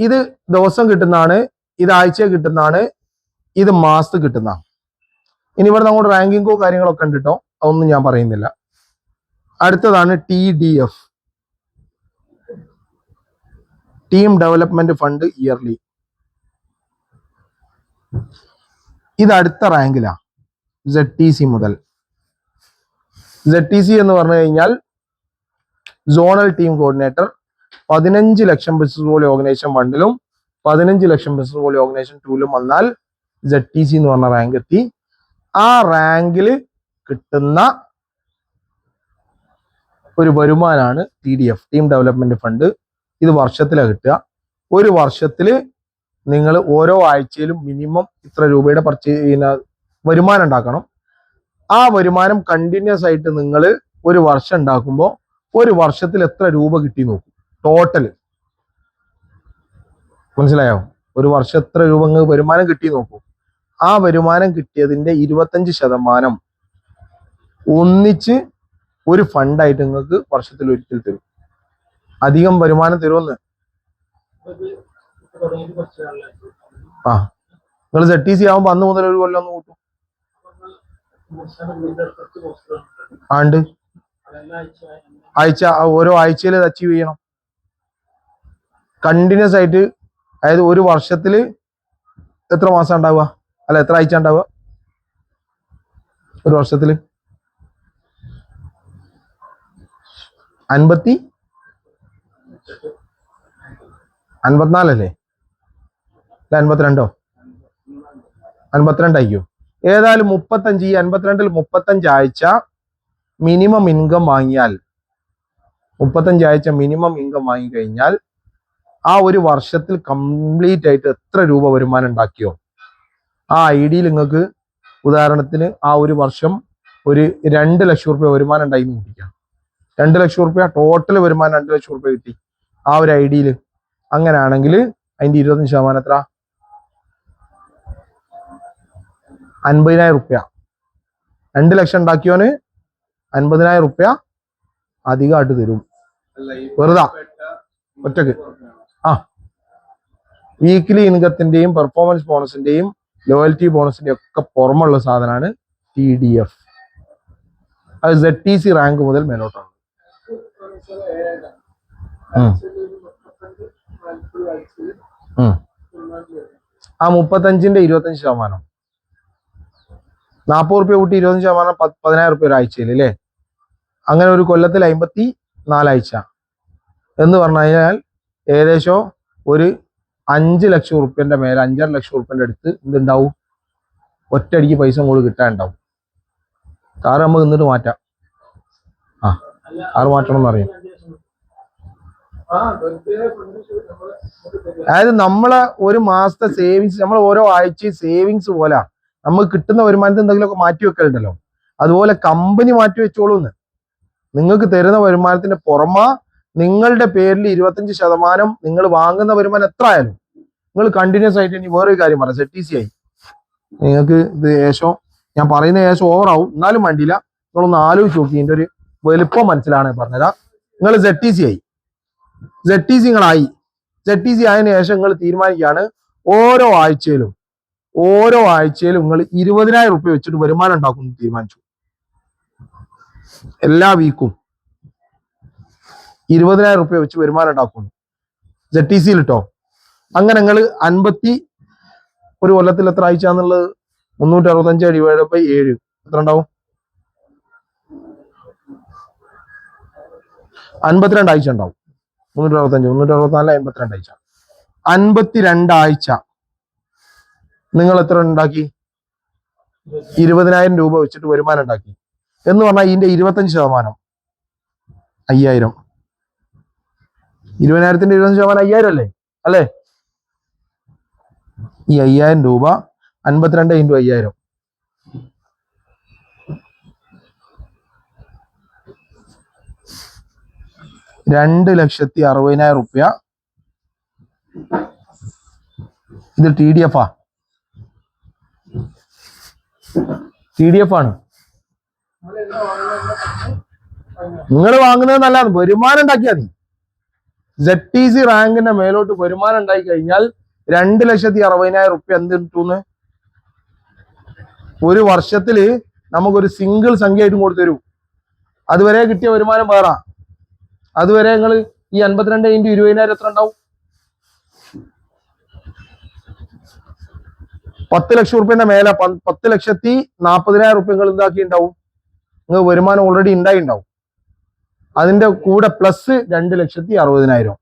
ഇത് ദിവസം കിട്ടുന്നതാണ്, ഇത് ആഴ്ച കിട്ടുന്നതാണ്, ഇത് മാസത്തിൽ കിട്ടുന്ന. ഇനി ഇവിടെ അങ്ങോട്ട് റാങ്കിങ്ങോ കാര്യങ്ങളൊക്കെ ഉണ്ട് കേട്ടോ, അതൊന്നും ഞാൻ പറയുന്നില്ല. അടുത്തതാണ് TDF, team development fund yearly. ഇത് അടുത്ത റാങ്കിലാ, ZTC മുതൽ. ZTC എന്ന് പറഞ്ഞു കഴിഞ്ഞാൽ സോണൽ ടീം കോർഡിനേറ്റർ. 15 ലക്ഷം ബിസിനസ് വോളിയം ഓർഗനൈസേഷൻ ഫണ്ടിലും 15 ലക്ഷം ബിസിനസ് വോളിയം ഓർഗനൈസേഷൻ ടൂലും വന്നാൽ ZTC എന്ന് പറഞ്ഞ റാങ്ക് എത്തി. ആ റാങ്കിൽ കിട്ടുന്ന ഒരു വരുമാനമാണ് TDF, ടീം ഡെവലപ്മെന്റ് ഫണ്ട്. ഇത് വർഷത്തിലാണ് കിട്ടുക. ഒരു വർഷത്തിൽ നിങ്ങൾ ഓരോ ആഴ്ചയിലും മിനിമം ഇത്ര രൂപയുടെ വരുമാനം ഉണ്ടാക്കണം. ആ വരുമാനം കണ്ടിന്യൂസ് ആയിട്ട് നിങ്ങൾ ഒരു വർഷം ഉണ്ടാക്കുമ്പോൾ ഒരു വർഷത്തിൽ എത്ര രൂപ കിട്ടി നോക്കും ടോട്ടൽ. മനസ്സിലായോ? ഒരു വർഷം എത്ര രൂപ വരുമാനം കിട്ടി നോക്കൂ. ആ വരുമാനം കിട്ടിയതിന്റെ 25% ഒന്നിച്ച് ഒരു ഫണ്ടായിട്ട് നിങ്ങൾക്ക് വർഷത്തിൽ ഒരിക്കൽ തരും. അധികം വരുമാനം തരുമെന്ന്. ആ നിങ്ങൾ ZTC ആവുമ്പോ അന്ന് മുതൽ ഒരു കൊല്ലം ഒന്ന് കൂട്ടും. ആണ്ട് ആഴ്ച, ഓരോ ആഴ്ചയിൽ ഇത് അച്ചീവ് ചെയ്യണം കണ്ടിന്യൂസ് ആയിട്ട്. അതായത് ഒരു വർഷത്തിൽ എത്ര മാസം ഉണ്ടാവുക, അല്ല എത്ര ആഴ്ച ഉണ്ടാവുക ഒരു വർഷത്തിൽ? 54 അല്ലേ? 52 52 ആയിക്കോ. ഏതായാലും 35, ഈ 52-ൽ 35 ആഴ്ച മിനിമം ഇൻകം വാങ്ങിയാൽ, 35 ആഴ്ച മിനിമം ഇൻകം വാങ്ങിക്കഴിഞ്ഞാൽ ആ ഒരു വർഷത്തിൽ കംപ്ലീറ്റ് ആയിട്ട് എത്ര രൂപ വരുമാനം ഉണ്ടാക്കിയോ ആ IDയിൽ നിങ്ങൾക്ക് ഉദാഹരണത്തിന് ആ ഒരു വർഷം ഒരു 2 ലക്ഷം റുപ്യ വരുമാനം ഉണ്ടായി എന്ന് കൂട്ടിക്കാം. 2 ലക്ഷം റുപ്യ ടോട്ടൽ വരുമാനം 2 ലക്ഷം റുപ്യ കിട്ടി ആ ഒരു IDയിൽ. അങ്ങനെയാണെങ്കിൽ അതിന്റെ 25% എത്ര? 50,000 റുപ്യ. 2 ലക്ഷം ഉണ്ടാക്കിയോന് 50,000 റുപ്യ അധികമായിട്ട് തരും. വെറുതെ ഒറ്റക്ക്. ആ വീക്ക്ലി ഇൻകത്തിന്റെയും പെർഫോമൻസ് ബോണസിന്റെയും ലോയൽറ്റി ബോണസിന്റെയും ഒക്കെ പുറമുള്ള സാധനമാണ് TDF. അത് ZTC റാങ്ക് മുതൽ മേലോട്ടാണ്. ആ 35-ന്റെ 25%, 40 റുപ്യ കൂട്ടി 25%, 10,000 റുപ്യ ഒരാഴ്ചയിൽ അല്ലേ? അങ്ങനെ ഒരു കൊല്ലത്തിൽ 54 ആഴ്ച എന്ന് പറഞ്ഞു കഴിഞ്ഞാൽ ഏകദേശം ഒരു 5 ലക്ഷം റുപ്യന്റെ മേലെ, 5.5 ലക്ഷം റുപ്യന്റെ അടുത്ത് എന്തുണ്ടാവും? ഒറ്റയടിക്ക് പൈസ കൂടി കിട്ടാനുണ്ടാവും. കാറ് നമുക്ക് നിന്നിട്ട് മാറ്റാം. ആ കാറ് മാറ്റണം എന്ന് പറയും. അതായത് നമ്മളെ ഒരു മാസത്തെ സേവിങ്സ്, നമ്മൾ ഓരോ ആഴ്ചയും സേവിങ്സ് പോലെ നമുക്ക് കിട്ടുന്ന വരുമാനത്തിൽ എന്തെങ്കിലുമൊക്കെ മാറ്റി വെക്കലുണ്ടല്ലോ, അതുപോലെ കമ്പനി മാറ്റി വെച്ചോളൂന്ന്. നിങ്ങൾക്ക് തരുന്ന വരുമാനത്തിന്റെ പുറമെ നിങ്ങളുടെ പേരിൽ 25% നിങ്ങൾ വാങ്ങുന്ന വരുമാനം എത്ര ആയാലും നിങ്ങൾ കണ്ടിന്യൂസ് ആയിട്ട്. ഇനി വേറൊരു കാര്യം പറയാം, ZTC ആയി നിങ്ങൾക്ക് ഇത് ഏശം ഞാൻ പറയുന്ന ഏശം ഓവറാവും, എന്നാലും വേണ്ടിയില്ല. നിങ്ങളൊന്ന് ആലോചിച്ച് നോക്കി, ഇതിന്റെ ഒരു വലുപ്പം മനസ്സിലാണ് പറഞ്ഞുതരാം. നിങ്ങൾ ZTC ആയി, ZTC നിങ്ങളായി. ZTC ആയതിനു ശേഷം നിങ്ങൾ തീരുമാനിക്കുകയാണ് ഓരോ ആഴ്ചയിലും നിങ്ങൾ 20,000 റുപ്യ വെച്ചിട്ട് വരുമാനം ഉണ്ടാക്കുമെന്ന് തീരുമാനിച്ചു. എല്ലാ വീക്കും 20,000 റുപ്യ വെച്ച് വരുമാനം ഉണ്ടാക്കുന്നു ZTCയിൽ ഇട്ടോ. അങ്ങനെ നിങ്ങൾ ഒരു കൊല്ലത്തിൽ എത്ര ആഴ്ച എന്നുള്ളത് 365 ÷ 7 എത്ര ഉണ്ടാവും? 52 ആഴ്ച ഉണ്ടാവും. 365, 364, 52 ആഴ്ച. 52 ആഴ്ച നിങ്ങൾ എത്ര ഉണ്ടാക്കി? 20,000 രൂപ വെച്ചിട്ട് വരുമാനം ഉണ്ടാക്കി എന്ന് പറഞ്ഞാൽ ഇതിന്റെ 25% 5,000. 20,000-ന്റെ 25% 5,000 അല്ലേ? അല്ലേ? ഈ 5,000 രൂപ 52 × 5,000 52 2,60,000 റുപ്യ. ഇത് TDF ആണ്. നിങ്ങൾ വാങ്ങുന്നത് നല്ലതാണ്. വരുമാനം ഉണ്ടാക്കിയാൽ മതി. ZTC റാങ്കിന്റെ മേലോട്ട് വരുമാനം ഉണ്ടായി കഴിഞ്ഞാൽ 2,60,000 റുപ്യ എന്ത് കിട്ടുന്ന് ഒരു വർഷത്തില് നമുക്കൊരു സിംഗിൾ സംഖ്യ ആയിട്ടും കൊടുത്തു തരും. അതുവരെ കിട്ടിയ വരുമാനം വേറെ. അതുവരെ നിങ്ങൾ ഈ 52 × 20,000 എത്ര ഉണ്ടാവും? 10 ലക്ഷം റുപ്യന്റെ മേലെ 10,40,000 റുപ്യ നിങ്ങൾ എന്താക്കി ഉണ്ടാവും? നിങ്ങൾ വരുമാനം ഓൾറെഡി ഉണ്ടാവും. അതിന്റെ കൂടെ പ്ലസ് 2,60,000.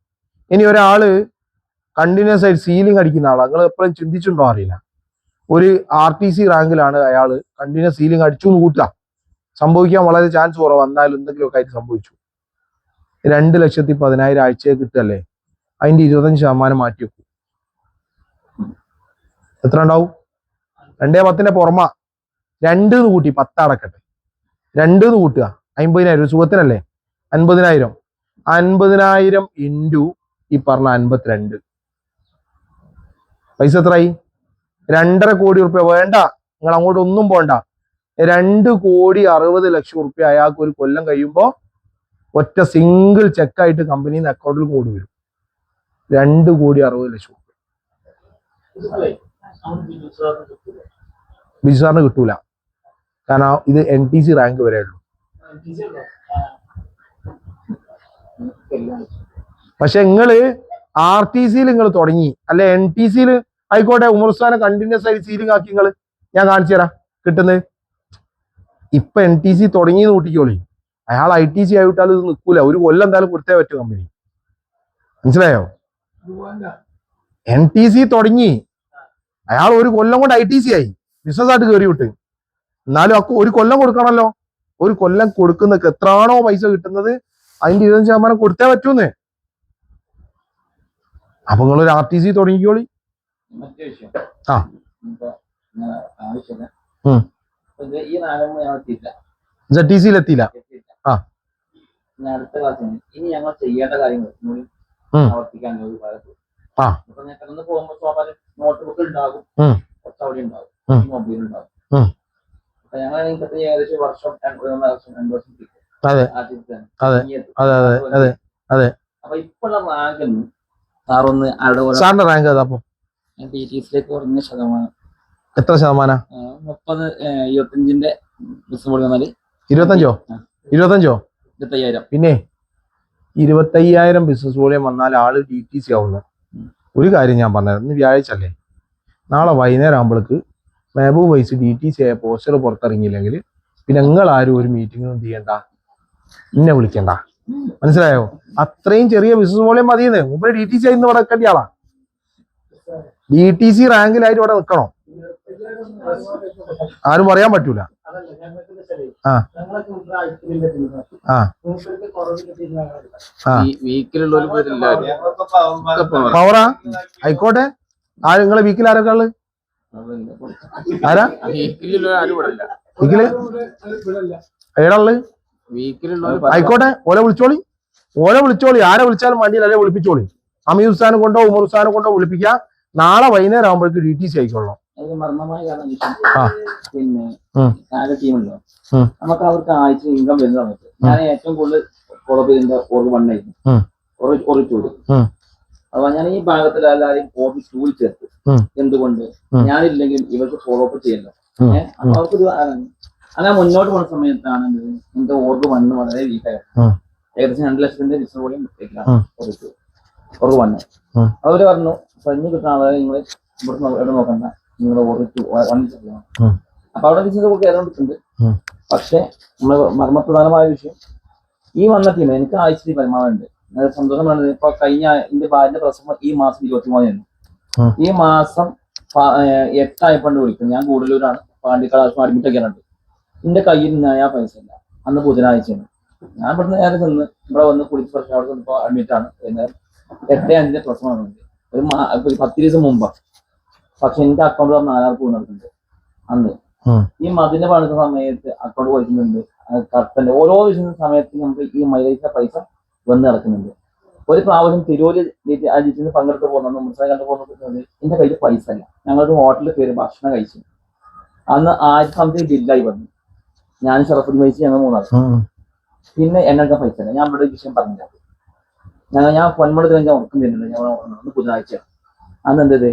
ഇനി ഒരാള് കണ്ടിന്യൂസ് ആയിട്ട് സീലിംഗ് അടിക്കുന്ന ആളാണ്. നിങ്ങൾ എപ്പോഴും ചിന്തിച്ചിട്ടുണ്ടോ അറിയില്ല. ഒരു RTC റാങ്കിലാണ് അയാൾ കണ്ടിന്യൂസ് സീലിംഗ് അടിച്ചു എന്ന് കൂട്ടുക. സംഭവിക്കാൻ വളരെ ചാൻസ് കുറവ്. എന്നാലും എന്തെങ്കിലുമൊക്കെ ആയിട്ട് സംഭവിച്ചു. 2,10,000 ആഴ്ചയെ കിട്ടല്ലേ? അതിന്റെ 25% മാറ്റി വെക്കും. എത്ര ഉണ്ടാവും? 2,10 പുറമ 2 കൂട്ടി 10 അടക്കട്ടെ. 2 കൂട്ടുക 50,000 സുഖത്തിനല്ലേ? 50,000 50,000 ഇൻറ്റു ഈ പറഞ്ഞ 52. പൈസ എത്രയായി? 2.5 കോടി റുപ്യ. വേണ്ട, നിങ്ങൾ അങ്ങോട്ട് ഒന്നും പോണ്ട. 2,60,00,000 അയാൾക്ക് ഒരു കൊല്ലം കഴിയുമ്പോ ഒറ്റ സിംഗിൾ ചെക്കായിട്ട് കമ്പനിന്ന് അക്കൗണ്ടിൽ കൂടി വരും. 2,60,00,000 ബിജു സാറിന് കിട്ടൂല. കാരണം ഇത് NTC റാങ്ക് വരെ ഉള്ളൂ. പക്ഷെ നിങ്ങള് RTCയിൽ നിങ്ങൾ തുടങ്ങി, അല്ലെ NTCയിൽ ആയിക്കോട്ടെ, ഉമർസ്ഥാനെ കണ്ടിന്യൂസ് ആയി സീലിംഗ് ആക്കി നിങ്ങൾ, ഞാൻ കാണിച്ചു തരാം കിട്ടുന്നത്. ഇപ്പൊ NTC തുടങ്ങിയെന്ന് കൂട്ടിക്കോളി. അയാൾ ITC ആയിട്ടാലും ഇത് നിൽക്കൂല. ഒരു കൊല്ലം എന്തായാലും കൊടുത്തേ പറ്റൂ കമ്പനി. മനസ്സിലായോ? NTC തുടങ്ങി അയാൾ ഒരു കൊല്ലം കൊണ്ട് ITC ആയി, ബിസിനസ് ആയിട്ട് കയറി വിട്ട്. എന്നാലും ഒരു കൊല്ലം കൊടുക്കണമല്ലോ. ഒരു കൊല്ലം കൊടുക്കുന്ന എത്രാണോ പൈസ കിട്ടുന്നത് അതിന്റെ 25% കൊടുത്തേ പറ്റൂന്ന്. അപ്പൊ നിങ്ങളൊരു RTC തുടങ്ങിക്കോളി. ZTCയിൽ എത്തിയില്ല. അടുത്ത ക്ലാസ്സിൽ ഇനി ഞങ്ങൾ ചെയ്യേണ്ട കാര്യങ്ങൾ ആവർത്തിക്കാൻ പോകുമ്പോൾ സ്വാഭാവിക നോട്ട് ബുക്ക് ഉണ്ടാകും, അവിടെ ഉണ്ടാകും, മൊബൈൽ ഉണ്ടാകും. അപ്പൊ ഞങ്ങൾ ഏകദേശം വർഷം 2 വർഷം അപ്പൊ ഇപ്പോഴുള്ള റാങ്ക് സാറൊന്ന് സാറിന്റെ റാങ്ക് ഏതാ? അപ്പൊ TTCയിലേക്ക് കുറഞ്ഞ ശതമാനം. എത്ര ശതമാനം? 25ന്റെ 25 25,000. പിന്നെ 25,000 ബിസിനസ് വോളിയം വന്നാൽ ആള് DTC ആവുന്നു. ഒരു കാര്യം ഞാൻ പറഞ്ഞത്, ഇന്ന് വ്യാഴാഴ്ച അല്ലേ? നാളെ വൈകുന്നേരം ആകുമ്പോഴേക്ക് മെഹബൂബ് വൈസ് DTC ആയ പോസ്റ്റർ പുറത്തിറങ്ങിയില്ലെങ്കിൽ പിന്നെ നിങ്ങൾ ആരും ഒരു മീറ്റിംഗും ചെയ്യണ്ട, എന്നെ വിളിക്കണ്ട. മനസ്സിലായോ? അത്രയും ചെറിയ ബിസിനസ് വോളിയം മതിയെന്ന്. മുമ്പ് DTC ആയി ഇവിടെ നിൽക്കേണ്ട ആളാ. DTC റാങ്കിലായിട്ട് ഇവിടെ നിൽക്കണോ? ആരും പറയാൻ പറ്റൂല. പവറാ ആയിക്കോട്ടെ. നിങ്ങളെ വീക്കിൽ ആരൊക്കെ ഉള്ളത്? ആരാ വീക്കില് ഏടാള്? ആയിക്കോട്ടെ, ഓലെ വിളിച്ചോളി. ആരെ വിളിച്ചാലും വണ്ടിയിൽ അല്ലെ വിളിപ്പിച്ചോളി. അമീർ ഉസ്താനെ കൊണ്ടോ ഉമർ ഉസ്താനെ കൊണ്ടോ വിളിപ്പിക്കുക. നാളെ വൈകുന്നേരം ആകുമ്പോഴേക്ക് DTC ആയിക്കോളാം. പിന്നെ ടീമുണ്ടോ നമുക്ക് അവർക്ക് ആഴ്ച ഇൻകം വരുന്ന സമയത്ത് ഞാൻ ഏറ്റവും കൂടുതൽ ഫോളോ ചെയ്തതിന്റെ ഓർഗ് 1 ആയിരുന്നു. ഓർഗ് 2. അപ്പൊ ഞാൻ ഈ ഭാഗത്തിൽ എല്ലാവരെയും ഓർഗ് 2 ചേർത്ത്. എന്തുകൊണ്ട്? ഞാനില്ലെങ്കിൽ ഇവർക്ക് ഫോളോ അപ്പ് ചെയ്യല്ലോ. അപ്പൊ അവർക്കൊരു അങ്ങനെ മുന്നോട്ട് പോകുന്ന സമയത്താണ് എന്റെ ഓർഗ് 1 വളരെ വീക്കായിരുന്നു. ഏകദേശം 2 ലക്ഷത്തിന്റെ ബിസിനസ് വോളിയം ഓർഗ് 1. അവര് പറഞ്ഞു പഞ്ഞു കിട്ടുന്ന ആളുകളെ നിങ്ങൾ ഇവിടുന്ന് എവിടെ നോക്കണ്ട, നിങ്ങൾ ഓർഗ് 1 ചെയ്യണം. അപ്പൊ അവിടെ ബിസിനസ് ഒക്കെ ഏതുകൊണ്ടിട്ടുണ്ട്. പക്ഷെ നമ്മൾ മർമ്മപ്രധാനമായ വിഷയം, ഈ വന്ന ടീം എനിക്ക് ആഴ്ചയിൽ പരമാവധി സന്തോഷം വേണ്ടത്. ഇപ്പൊ കഴിഞ്ഞ എന്റെ ഭാര്യന്റെ പ്രസവം ഈ മാസം 23 ഈ മാസം 8 ആയപ്പോണ്ട് വിളിക്കുന്നത്. ഞാൻ കൂടുതലൂരാണ്, പാണ്ടിക്കാട് അഡ്മിറ്റ് ഒക്കെ ഉണ്ട്. എന്റെ കയ്യിൽ നിന്ന് പൈസ ഇല്ല. അന്ന് ബുധനാഴ്ചയാണ്. ഞാൻ ഇവിടുന്ന് നേരെ ചെന്ന് ഇവിടെ വന്ന് കുളിച്ച് പ്രശ്നം അവിടെ ചെന്നപ്പോ അഡ്മിറ്റ് ആണ്. 8/5 പ്രസവമാണ്. ഒരു 10 ദിവസം മുമ്പാണ്. പക്ഷെ എന്റെ അക്കൗണ്ട് 4,000 നടക്കുന്നുണ്ട്. അന്ന് ഈ മതിന്റെ പണിക്കുന്ന സമയത്ത് അക്കൗണ്ട് പോയിട്ടുണ്ട്. കറക്റ്റ് ഓരോ വിഷയ സമയത്ത് നമുക്ക് ഈ മൈലേജിന്റെ പൈസ വന്ന് നടക്കുന്നുണ്ട്. ഒരു പ്രാവശ്യം തിരൂര് അജിത്തിന് പങ്കെടുത്ത് പോകുന്നത് മുൻസായി കണ്ടു പോകുന്നത് എന്റെ കയ്യിൽ പൈസ അല്ല. ഞങ്ങളൊരു ഹോട്ടലിൽ കയറി ഭക്ഷണം കഴിച്ചു. അന്ന് 1000 ബില്ലായി വന്നു. ഞാൻ ഷറഫുദ്ദീൻ പൈസ ഞങ്ങൾ 3 പിന്നെ എന്നെ പൈസ അല്ല. ഞാൻ ഇവിടെ വിഷയം പറഞ്ഞില്ല. ഞാൻ പൊന്മടത്ത് കഴിഞ്ഞാൽ ഉറക്കം വരുന്നുണ്ട്. ഞാൻ ഒന്ന് ബുധനാഴ്ച അന്ന് എന്തത്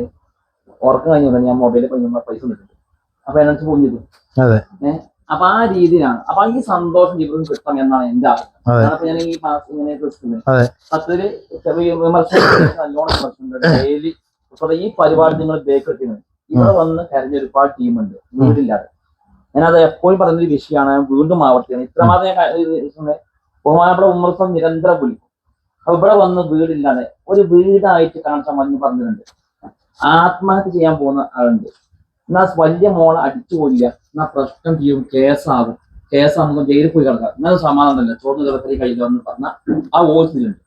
ഉറക്കം കഴിഞ്ഞു ഞാൻ മൊബൈലിൽ പൈസ നിൽക്കുന്നുണ്ട്. അപ്പൊ എന്നെ ഫോൺ ചെയ്തു. അപ്പൊ ആ രീതിയിലാണ്. അപ്പൊ ഈ സന്തോഷം ജീവിതം കിട്ടണം എന്നാണ് എന്റെ ആഗ്രഹം. അപ്പൊ ഞാൻ ഈ മാസം ഇങ്ങനെ പത്തില് നല്ലോണം വിമർശനം ഡെയിലി. ഈ പരിപാടി നിങ്ങൾ ബേക്കെടുക്കുന്നത് ഇവിടെ വന്ന് കരഞ്ഞ ഒരുപാട് ടീമുണ്ട് വീടില്ലാതെ. ഞാനത് എപ്പോഴും പറയുന്നൊരു വിഷയമാണ്. വീണ്ടും ആവർത്തിയാണ്. ഇത്രമാത്രം ബഹുമാനപ്പെട്ട ഉമ്മർസം നിരന്തരം വിളിക്കും. അപ്പൊ ഇവിടെ വന്ന് വീടില്ലാതെ ഒരു വീടായിട്ട് കാണിച്ചാൽ മതി പറഞ്ഞിട്ടുണ്ട്. ആത്മഹത്യ ചെയ്യാൻ പോകുന്ന ആളുണ്ട്. എന്നാ വലിയ മോളെ അടിച്ചു പോയില്ല, എന്നാ പ്രശ്നം ചെയ്യും, കേസാകും, കേസാകുമ്പോൾ ജയിലിൽ പോയി കിടക്കാം, ഇങ്ങനെ സമാധാനമല്ല ചോർന്ന് കിടക്കൽ കഴിയില്ല എന്ന് പറഞ്ഞ ആ വോയിസിലുണ്ട്.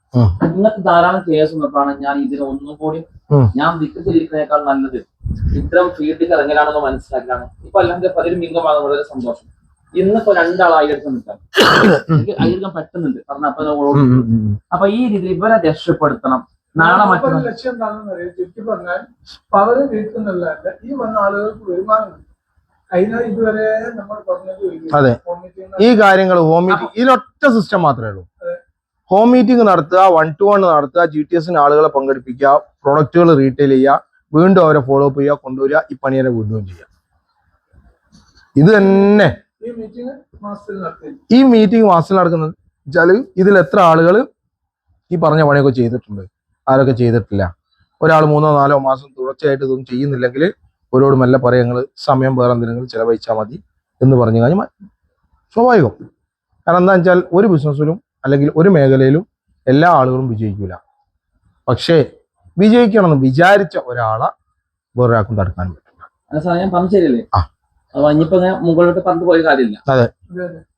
ഇങ്ങനത്തെ ധാരാളം കേസ് നിന്നിട്ടാണ് ഞാൻ ഇതിനെ ഒന്നും കൂടി ഞാൻ വിക്കത്തിരിക്കുന്നതിനേക്കാൾ നല്ലത് ഇത്തരം ഫീൽഡിൽ ഇറങ്ങലാണെന്ന് മനസ്സിലാക്കിയാണ്. ഇപ്പൊ അല്ലെങ്കിൽ പലരും ഇംഗമാണ് വളരെ സന്തോഷം. ഇന്നിപ്പോ 2 ആളായിരിക്കും നിൽക്കാം, ആയിരിക്കാൻ പറ്റുന്നുണ്ട് പറഞ്ഞ. അപ്പൊ ഈ രീതിയിൽ ഇവരെ രക്ഷപ്പെടുത്തണം. നാളെ മറ്റൊരു ലക്ഷ്യം എന്താണെന്ന് അറിയാം. ചുറ്റി പറഞ്ഞാൽ പവറ് വീഴ്ത്തുന്നതല്ല, ഈ വന്ന ആളുകൾക്ക് വരുമാനം. അതിനാ ഇതുവരെ നമ്മൾ പറഞ്ഞത്. അതെ, ഈ കാര്യങ്ങൾ ഹോം മീറ്റിംഗ് ഇതിലൊറ്റ സിസ്റ്റം മാത്രമേ ഉള്ളൂ. ഹോം മീറ്റിംഗ് നടത്തുക, 1-to-1 നടത്തുക, GTSന് ആളുകളെ പങ്കെടുപ്പിക്കുക, പ്രൊഡക്റ്റുകൾ റീറ്റെയിൽ ചെയ്യുക, വീണ്ടും അവരെ ഫോളോ അപ്പ് ചെയ്യുക, കൊണ്ടുവരിക, ഈ പണി തന്നെ വീണ്ടും ചെയ്യുക. ഇത് തന്നെ ഈ മീറ്റിംഗ് മാസത്തിൽ നടക്കുന്നത് വെച്ചാല് ഇതിൽ എത്ര ആളുകൾ ഈ പറഞ്ഞ പണിയൊക്കെ ചെയ്തിട്ടുണ്ട്, ആരൊക്കെ ചെയ്തിട്ടില്ല. ഒരാൾ 3-4 മാസം തുടർച്ചയായിട്ട് ഇതൊന്നും ചെയ്യുന്നില്ലെങ്കിൽ അവരോട് മെല്ലെ പറയാം, ഞങ്ങൾ സമയം വേറെ എന്തെങ്കിലും ചിലവഴിച്ചാൽ മതി എന്ന് പറഞ്ഞു കഴിഞ്ഞാൽ സ്വാഭാവികം. കാരണം എന്താ വെച്ചാൽ ഒരു ബിസിനസ്സിലും അല്ലെങ്കിൽ ഒരു മേഖലയിലും എല്ലാ ആളുകളും വിജയിക്കില്ല. പക്ഷേ വിജയിക്കണമെന്ന് വിചാരിച്ച ഒരാളെ വേറൊരാൾക്കും തടുക്കാൻ പറ്റില്ല. ഞാൻ പറഞ്ഞു ശരിയല്ലേ? മുകളിലോട്ട് പറഞ്ഞു പോയ കാര്യമില്ല. അതെ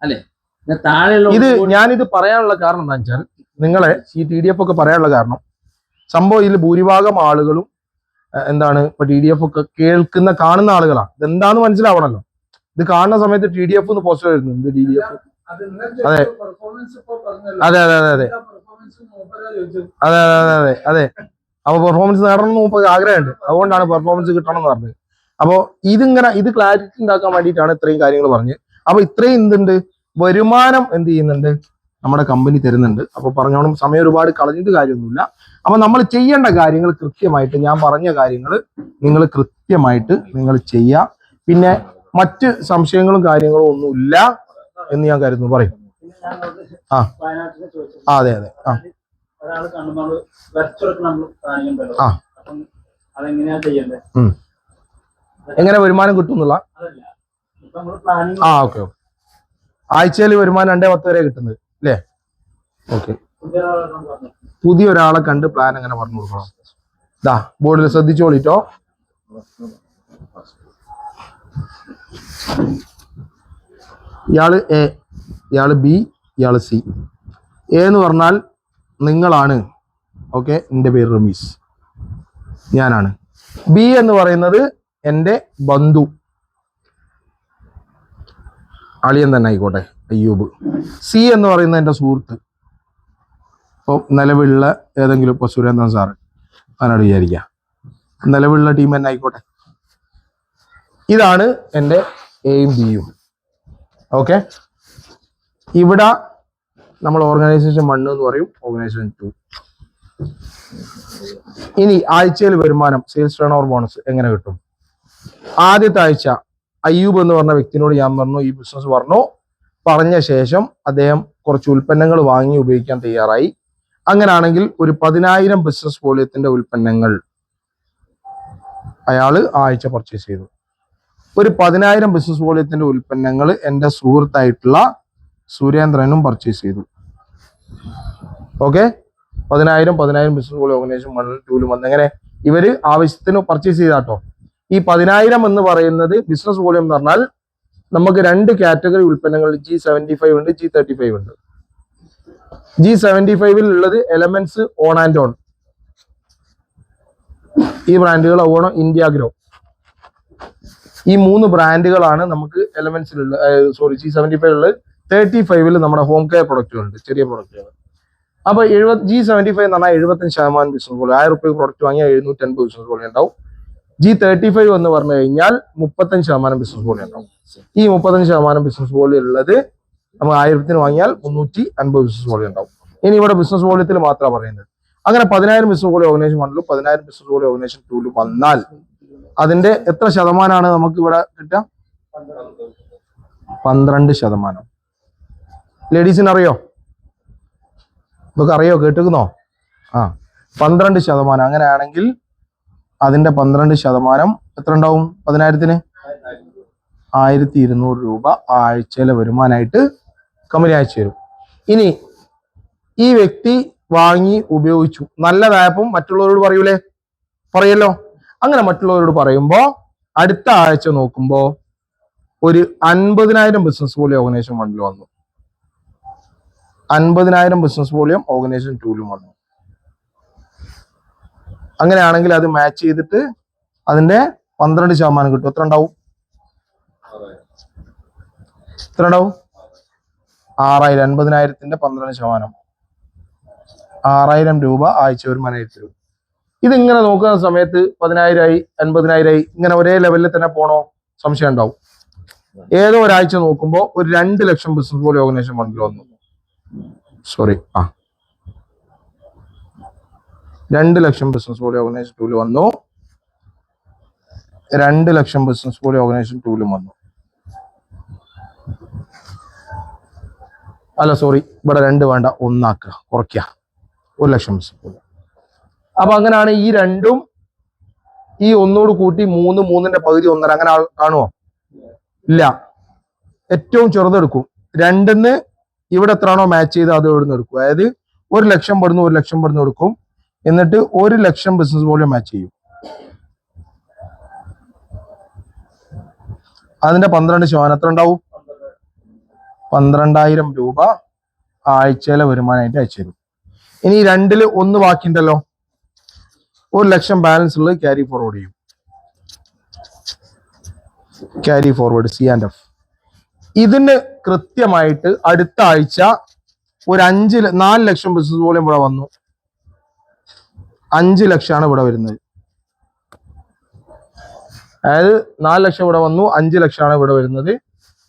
അല്ലെ? താഴെയുള്ള ഇത് ഞാനിത് പറയാനുള്ള കാരണം എന്താ വെച്ചാൽ നിങ്ങളെ ഈ TDF ഒക്കെ പറയാനുള്ള കാരണം സംഭവം ഇതിൽ ഭൂരിഭാഗം ആളുകളും എന്താണ് ഇപ്പൊ TDF ഒക്കെ കേൾക്കുന്ന കാണുന്ന ആളുകളാണ്. ഇതെന്താന്ന് മനസ്സിലാവണല്ലോ. ഇത് കാണുന്ന സമയത്ത് TDF എന്ന് പോസ്റ്റ് വരുന്നു. എന്ത് TDF? അതെ അതെ അതെ അതെ അതെ അതെ അതെ അതെ അതെ. അപ്പൊ പെർഫോമൻസ് നേടണം എന്ന് നമുക്ക് ആഗ്രഹമുണ്ട്. അതുകൊണ്ടാണ് പെർഫോമൻസ് കിട്ടണം എന്ന് പറഞ്ഞത്. അപ്പോ ഇത് ക്ലാരിറ്റി ഉണ്ടാക്കാൻ വേണ്ടിയിട്ടാണ് ഇത്രയും കാര്യങ്ങൾ പറഞ്ഞത്. അപ്പൊ ഇത്രയും എന്തുണ്ട്, വരുമാനം എന്ത് ചെയ്യുന്നുണ്ട്, നമ്മുടെ കമ്പനി തരുന്നുണ്ട്. അപ്പൊ പറഞ്ഞോണം, സമയം ഒരുപാട് കളഞ്ഞിട്ട് കാര്യമൊന്നുമില്ല. അപ്പൊ നമ്മൾ ചെയ്യേണ്ട കാര്യങ്ങൾ കൃത്യമായിട്ട് ഞാൻ പറഞ്ഞ കാര്യങ്ങൾ നിങ്ങൾ കൃത്യമായിട്ട് നിങ്ങൾ ചെയ്യുക. പിന്നെ മറ്റ് സംശയങ്ങളും കാര്യങ്ങളും ഒന്നുമില്ല എന്ന് ഞാൻ കരുതുന്നു. പറയും. അതെ അതെ. എങ്ങനെ വരുമാനം കിട്ടും എന്നുള്ള ഓക്കെ. ആഴ്ചയിൽ വരുമാനം 2-10 വരെ കിട്ടുന്നത് അല്ലേ? ഓക്കെ. പുതിയ ഒരാളെ കണ്ട് പ്ലാൻ എങ്ങനെ പറഞ്ഞു കൊടുക്കണം? ഇതാ ബോർഡിൽ ശ്രദ്ധിച്ചോളിട്ടോ. ഇയാള് A, ഇയാള് B, ഇയാള് C. A എന്ന് പറഞ്ഞാൽ നിങ്ങളാണ്. ഓക്കെ, എൻ്റെ പേര് റമീസ്, ഞാനാണ്. B എന്ന് പറയുന്നത് എൻ്റെ ബന്ധു, അളിയൻ തന്നെ ആയിക്കോട്ടെ, അയ്യൂബ്. C എന്ന് പറയുന്നത് എൻ്റെ സുഹൃത്ത്. ഇപ്പോൾ നിലവിലുള്ള ഏതെങ്കിലും ഇപ്പോൾ സുരേന്ദ്രൻ സാറ് അതിനോട് വിചാരിക്കുക, നിലവിലുള്ള ടീം തന്നെ ആയിക്കോട്ടെ. ഇതാണ് എൻ്റെ Aയും Bയും. ഓക്കെ, ഇവിടെ നമ്മൾ ഓർഗനൈസേഷൻ 1 എന്ന് പറയും, ഓർഗനൈസേഷൻ 2. ഇനി ആഴ്ചയിൽ വരുമാനം, സെയിൽസ് ടേൺ ഓവർ ബോണസ് എങ്ങനെ കിട്ടും? ആദ്യത്തെ ആഴ്ച അയ്യൂബ് എന്ന് പറഞ്ഞ വ്യക്തിനോട് ഞാൻ പറഞ്ഞു, ഈ ബിസിനസ് പറഞ്ഞ ശേഷം അദ്ദേഹം കുറച്ച് ഉൽപ്പന്നങ്ങൾ വാങ്ങി ഉപയോഗിക്കാൻ തയ്യാറായി. അങ്ങനെയാണെങ്കിൽ ഒരു 10,000 ബിസിനസ് വോള്യത്തിന്റെ ഉൽപ്പന്നങ്ങൾ അയാൾ ആഴ്ച പർച്ചേസ് ചെയ്തു. ഒരു 10,000 ബിസിനസ് വോള്യത്തിന്റെ ഉൽപ്പന്നങ്ങൾ എൻ്റെ സുഹൃത്തായിട്ടുള്ള സുരേന്ദ്രനും പർച്ചേസ് ചെയ്തു. ഓക്കെ, 10,000 ബിസിനസ് വോള്യം ഓർഗനൈസേഷൻ 1, 2 വന്ന് എങ്ങനെ ഇവര് ആവശ്യത്തിന് പർച്ചേസ് ചെയ്താട്ടോ. ഈ 10,000 എന്ന് പറയുന്നത് ബിസിനസ് വോള്യം എന്ന് പറഞ്ഞാൽ നമുക്ക് 2 കാറ്റഗറി ഉൽപ്പന്നങ്ങൾ G75 ഉണ്ട്, G35 ഉണ്ട്. G75 ഉള്ളത് എലമെന്റ്സ്, ഓൺ ആൻഡ് ഓൺ, ഈ ബ്രാൻഡുകൾ ഓണം, ഇന്ത്യ ഗ്രോ, ഈ 3 ബ്രാൻഡുകളാണ് നമുക്ക് എലമെന്റ്സിലുള്ള. G75 ഉള്ളത്. 35 നമ്മുടെ ഹോം കെയർ പ്രൊഡക്റ്റുകളുണ്ട്, ചെറിയ പ്രൊഡക്റ്റുകൾ. അപ്പൊ G75 എന്ന് പറഞ്ഞാൽ 75% ബിസിനസ് വോളിയം. 1000 റുപ്യ പ്രൊഡക്റ്റ് വാങ്ങിയാൽ 750 ബിസിനസ് വോളിയം ഉണ്ടാവും. G35 എന്ന് പറഞ്ഞു കഴിഞ്ഞാൽ 35% ബിസിനസ് വോളിയം ഉണ്ടാവും. ഈ 35% ബിസിനസ് വോളിയം ഉള്ളത് നമ്മൾ 1000 വാങ്ങിയാൽ 350 ബിസിനസ് വോളിയം ഉണ്ടാവും. ഇനി ഇവിടെ ബിസിനസ് വോളിയത്തിൽ മാത്രമാണ് പറയുന്നത്. അങ്ങനെ 10,000 business volume organisation 1 10,000 business volume organisation 2 വന്നാൽ അതിന്റെ എത്ര ശതമാനമാണ് നമുക്ക് ഇവിടെ കിട്ടുക? 12%. ലേഡീസിന് അറിയോ? ഇതൊക്കെ അറിയോ? കേട്ടുക്കുന്നോ? 12%. അങ്ങനെയാണെങ്കിൽ അതിന്റെ 12% എത്ര ഉണ്ടാവും? 10,000-ന് 1200 രൂപ ആഴ്ചയിലെ വരുമാനമായിട്ട് കമ്പനി അയച്ചു തരും. ഇനി ഈ വ്യക്തി വാങ്ങി ഉപയോഗിച്ചു, നല്ലതായപ്പം മറ്റുള്ളവരോട് പറയൂലേ? പറയല്ലോ. അങ്ങനെ മറ്റുള്ളവരോട് പറയുമ്പോ അടുത്ത ആഴ്ച നോക്കുമ്പോ ഒരു 50,000 ബിസിനസ് വോളിയം ഓർഗനൈസേഷൻ 1 വന്നു, 50,000 ബിസിനസ് വോളിയം ഓർഗനൈസേഷൻ 2 വന്നു. അങ്ങനെയാണെങ്കിൽ അത് മാച്ച് ചെയ്തിട്ട് അതിന്റെ 12% കിട്ടും. എത്ര ഉണ്ടാവും? 6000. 50,000-ന്റെ 12%, 6000 രൂപ ആഴ്ച വരുമാനമായിട്ട് തരും. ഇതിങ്ങനെ നോക്കുന്ന സമയത്ത് 10,000-ആയി, 50,000-ആയി, ഇങ്ങനെ ഒരേ ലെവലിൽ തന്നെ പോണോ? സംശയം ഉണ്ടാവും. ഏതോ ഒരാഴ്ച നോക്കുമ്പോൾ ഒരു 2 ലക്ഷം ബിസിനസ് വോളിയം ഓർഗനൈസേഷൻ 1 വന്നു. 2 ലക്ഷം ബിസിനസ് വോളിയം ഓർഗനൈസേഷൻ 2 വന്നു. 2 ലക്ഷം ബിസിനസ് വോളിയം ഓർഗനൈസേഷൻ 2 വന്നു. അല്ല സോറി, ഇവിടെ 2 വേണ്ട, 1 ആക്കുക, കുറയ്ക്കുക. 1 ലക്ഷം ബിസിനസ് വോളിയം. അപ്പൊ അങ്ങനെയാണ് ഈ 2ഉം ഈ 1 കൂട്ടി 3, 3ന്റെ പകുതി 1.5. അങ്ങനെ കാണുമോ? ഇല്ല. ഏറ്റവും ചെറുതെടുക്കും. 2ന്ന് ഇവിടെ എത്രയാണോ മാച്ച് ചെയ്ത് അത് ഇവിടുന്ന് എടുക്കും. അതായത് 1 ലക്ഷം പെടുന്നു, 1 ലക്ഷം പെടുന്നു എടുക്കും. എന്നിട്ട് 1 ലക്ഷം ബിസിനസ് വോളിയം മാച്ച് ചെയ്യും. അതിന്റെ 12% എത്ര ഉണ്ടാവും? 12,000 രൂപ ആഴ്ചയിലെ വരുമാനമായിട്ട് അയച്ചു തരും. ഇനി 2ൽ 1 ബാക്കിയുണ്ടല്ലോ, 1 ലക്ഷം ബാലൻസ് ഉള്ളത് ക്യാരി ഫോർവേഡ് ചെയ്യും. Carry forward C&F. ഇതിന് കൃത്യമായിട്ട് അടുത്ത ആഴ്ച ഒരു 4 ലക്ഷം ബിസിനസ് വോളിയം ഇവിടെ വന്നു. 5 ലക്ഷമാണ് ഇവിടെ വരുന്നത്. അതായത് 4 ലക്ഷം ഇവിടെ വന്നു, 5 ലക്ഷമാണ് ഇവിടെ വരുന്നത്.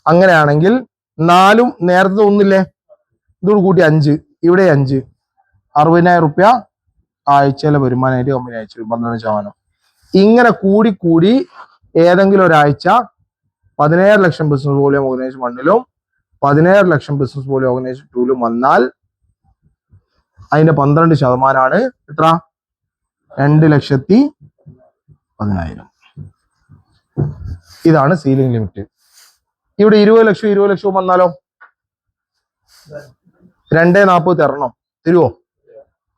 അങ്ങനെയാണെങ്കിൽ 4ഉം നേരത്തെ 1 ഇതോട് കൂട്ടി 5, ഇവിടെ 5, 60,000 റുപ്യ ആഴ്ചയിലെ വരുമാനമായിട്ട് കമ്പനി അയച്ചു 12%. ഇങ്ങനെ കൂടി കൂടി ഏതെങ്കിലും ഒരാഴ്ച 17 ലക്ഷം ബിസിനസ് വോളിയം ഓർഗനൈസേഷൻ 1ലും 17 ലക്ഷം ബിസിനസ് വോളിയം ഓർഗനൈസേഷൻ 2ലും വന്നാൽ അതിന്റെ 12% എത്ര? 2,10,000. ഇതാണ് സീലിംഗ് ലിമിറ്റ്. ഇവിടെ 20 ലക്ഷം 20 ലക്ഷവും വന്നാലോ? 2.40 തരണോ? തരുവോ?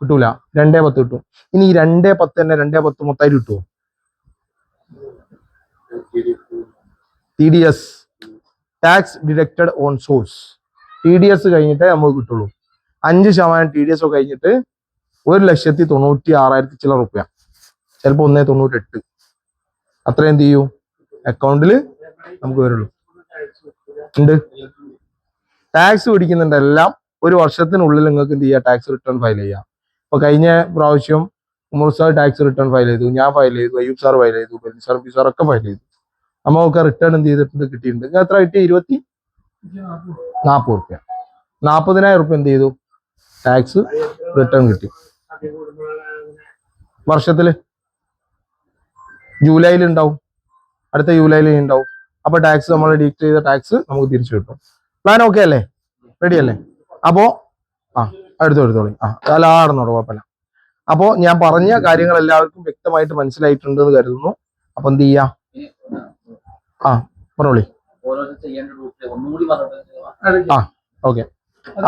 കിട്ടൂല. 2.10 കിട്ടും. ഇനി ഈ 2.10 തന്നെ 2.10 മൊത്തമായിട്ട് കിട്ടുമോ? TDS, tax deducted on source. TDS കഴിഞ്ഞിട്ടേ നമുക്ക് കിട്ടുള്ളൂ. 5% TDS ഒക്കെ കഴിഞ്ഞിട്ട് 1,96,000 ചില റുപ്യ, ചിലപ്പോൾ 1.98. അത്ര എന്ത് ചെയ്യൂ? അക്കൗണ്ടിൽ നമുക്ക് വരുള്ളൂ. ഉണ്ട്. ടാക്സ് പിടിക്കുന്നുണ്ട് എല്ലാം. ഒരു വർഷത്തിനുള്ളിൽ നിങ്ങൾക്ക് എന്ത് ചെയ്യുക? ടാക്സ് റിട്ടേൺ ഫയൽ ചെയ്യാം. അപ്പൊ കഴിഞ്ഞ പ്രാവശ്യം Umar sir tax return file ചെയ്തു, ഞാൻ ഫയൽ ചെയ്തു, അയ്യൂബ് സാർ ഫയൽ ചെയ്തു, ബെന്നി സാർ, പി സാർ ഒക്കെ ഫയൽ ചെയ്തു. നമുക്ക് റിട്ടേൺ എന്ത് ചെയ്തിട്ടുണ്ട്? കിട്ടിയിട്ടുണ്ട്. എത്ര കിട്ടി? 40 റുപ്യ. 40,000 റുപ്യ എന്ത് ചെയ്തു? ടാക്സ് റിട്ടേൺ കിട്ടി. വർഷത്തില് ജൂലൈയിൽ ഉണ്ടാവും, അടുത്ത ജൂലൈയിൽ ഉണ്ടാവും. അപ്പൊ ടാക്സ് നമ്മൾ ഡിക്റ്റ് ചെയ്ത ടാക്സ് നമുക്ക് തിരിച്ചു കിട്ടും. പ്ലാൻ ഓക്കെ അല്ലേ? റെഡി അല്ലേ? അപ്പോ എടുത്തോളി. അല്ലാടന്നോളൂ, കുഴപ്പമില്ല. അപ്പോ ഞാൻ പറഞ്ഞ കാര്യങ്ങൾ എല്ലാവർക്കും വ്യക്തമായിട്ട് മനസ്സിലായിട്ടുണ്ട് എന്ന് കരുതുന്നു. അപ്പൊ എന്ത് ചെയ്യാ? പറഞ്ഞോളി. ഓക്കെ.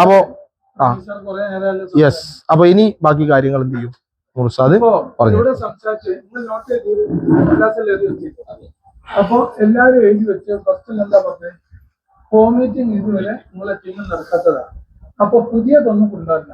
അപ്പോ യെസ്. അപ്പൊ ഇനി ബാക്കി കാര്യങ്ങൾ എന്ത് ചെയ്യും? മുർസാദ് പറഞ്ഞു. അപ്പൊ എല്ലാരും എഴുതി വെച്ച് ഫസ്റ്റ് എന്താ പറഞ്ഞത്? ഹോം മീറ്റിംഗ് ഇതുവരെ നിങ്ങളെ ടീമിൽ നടക്കാത്തതാണ്. അപ്പൊ പുതിയതൊന്നും ഉണ്ടാവില്ല.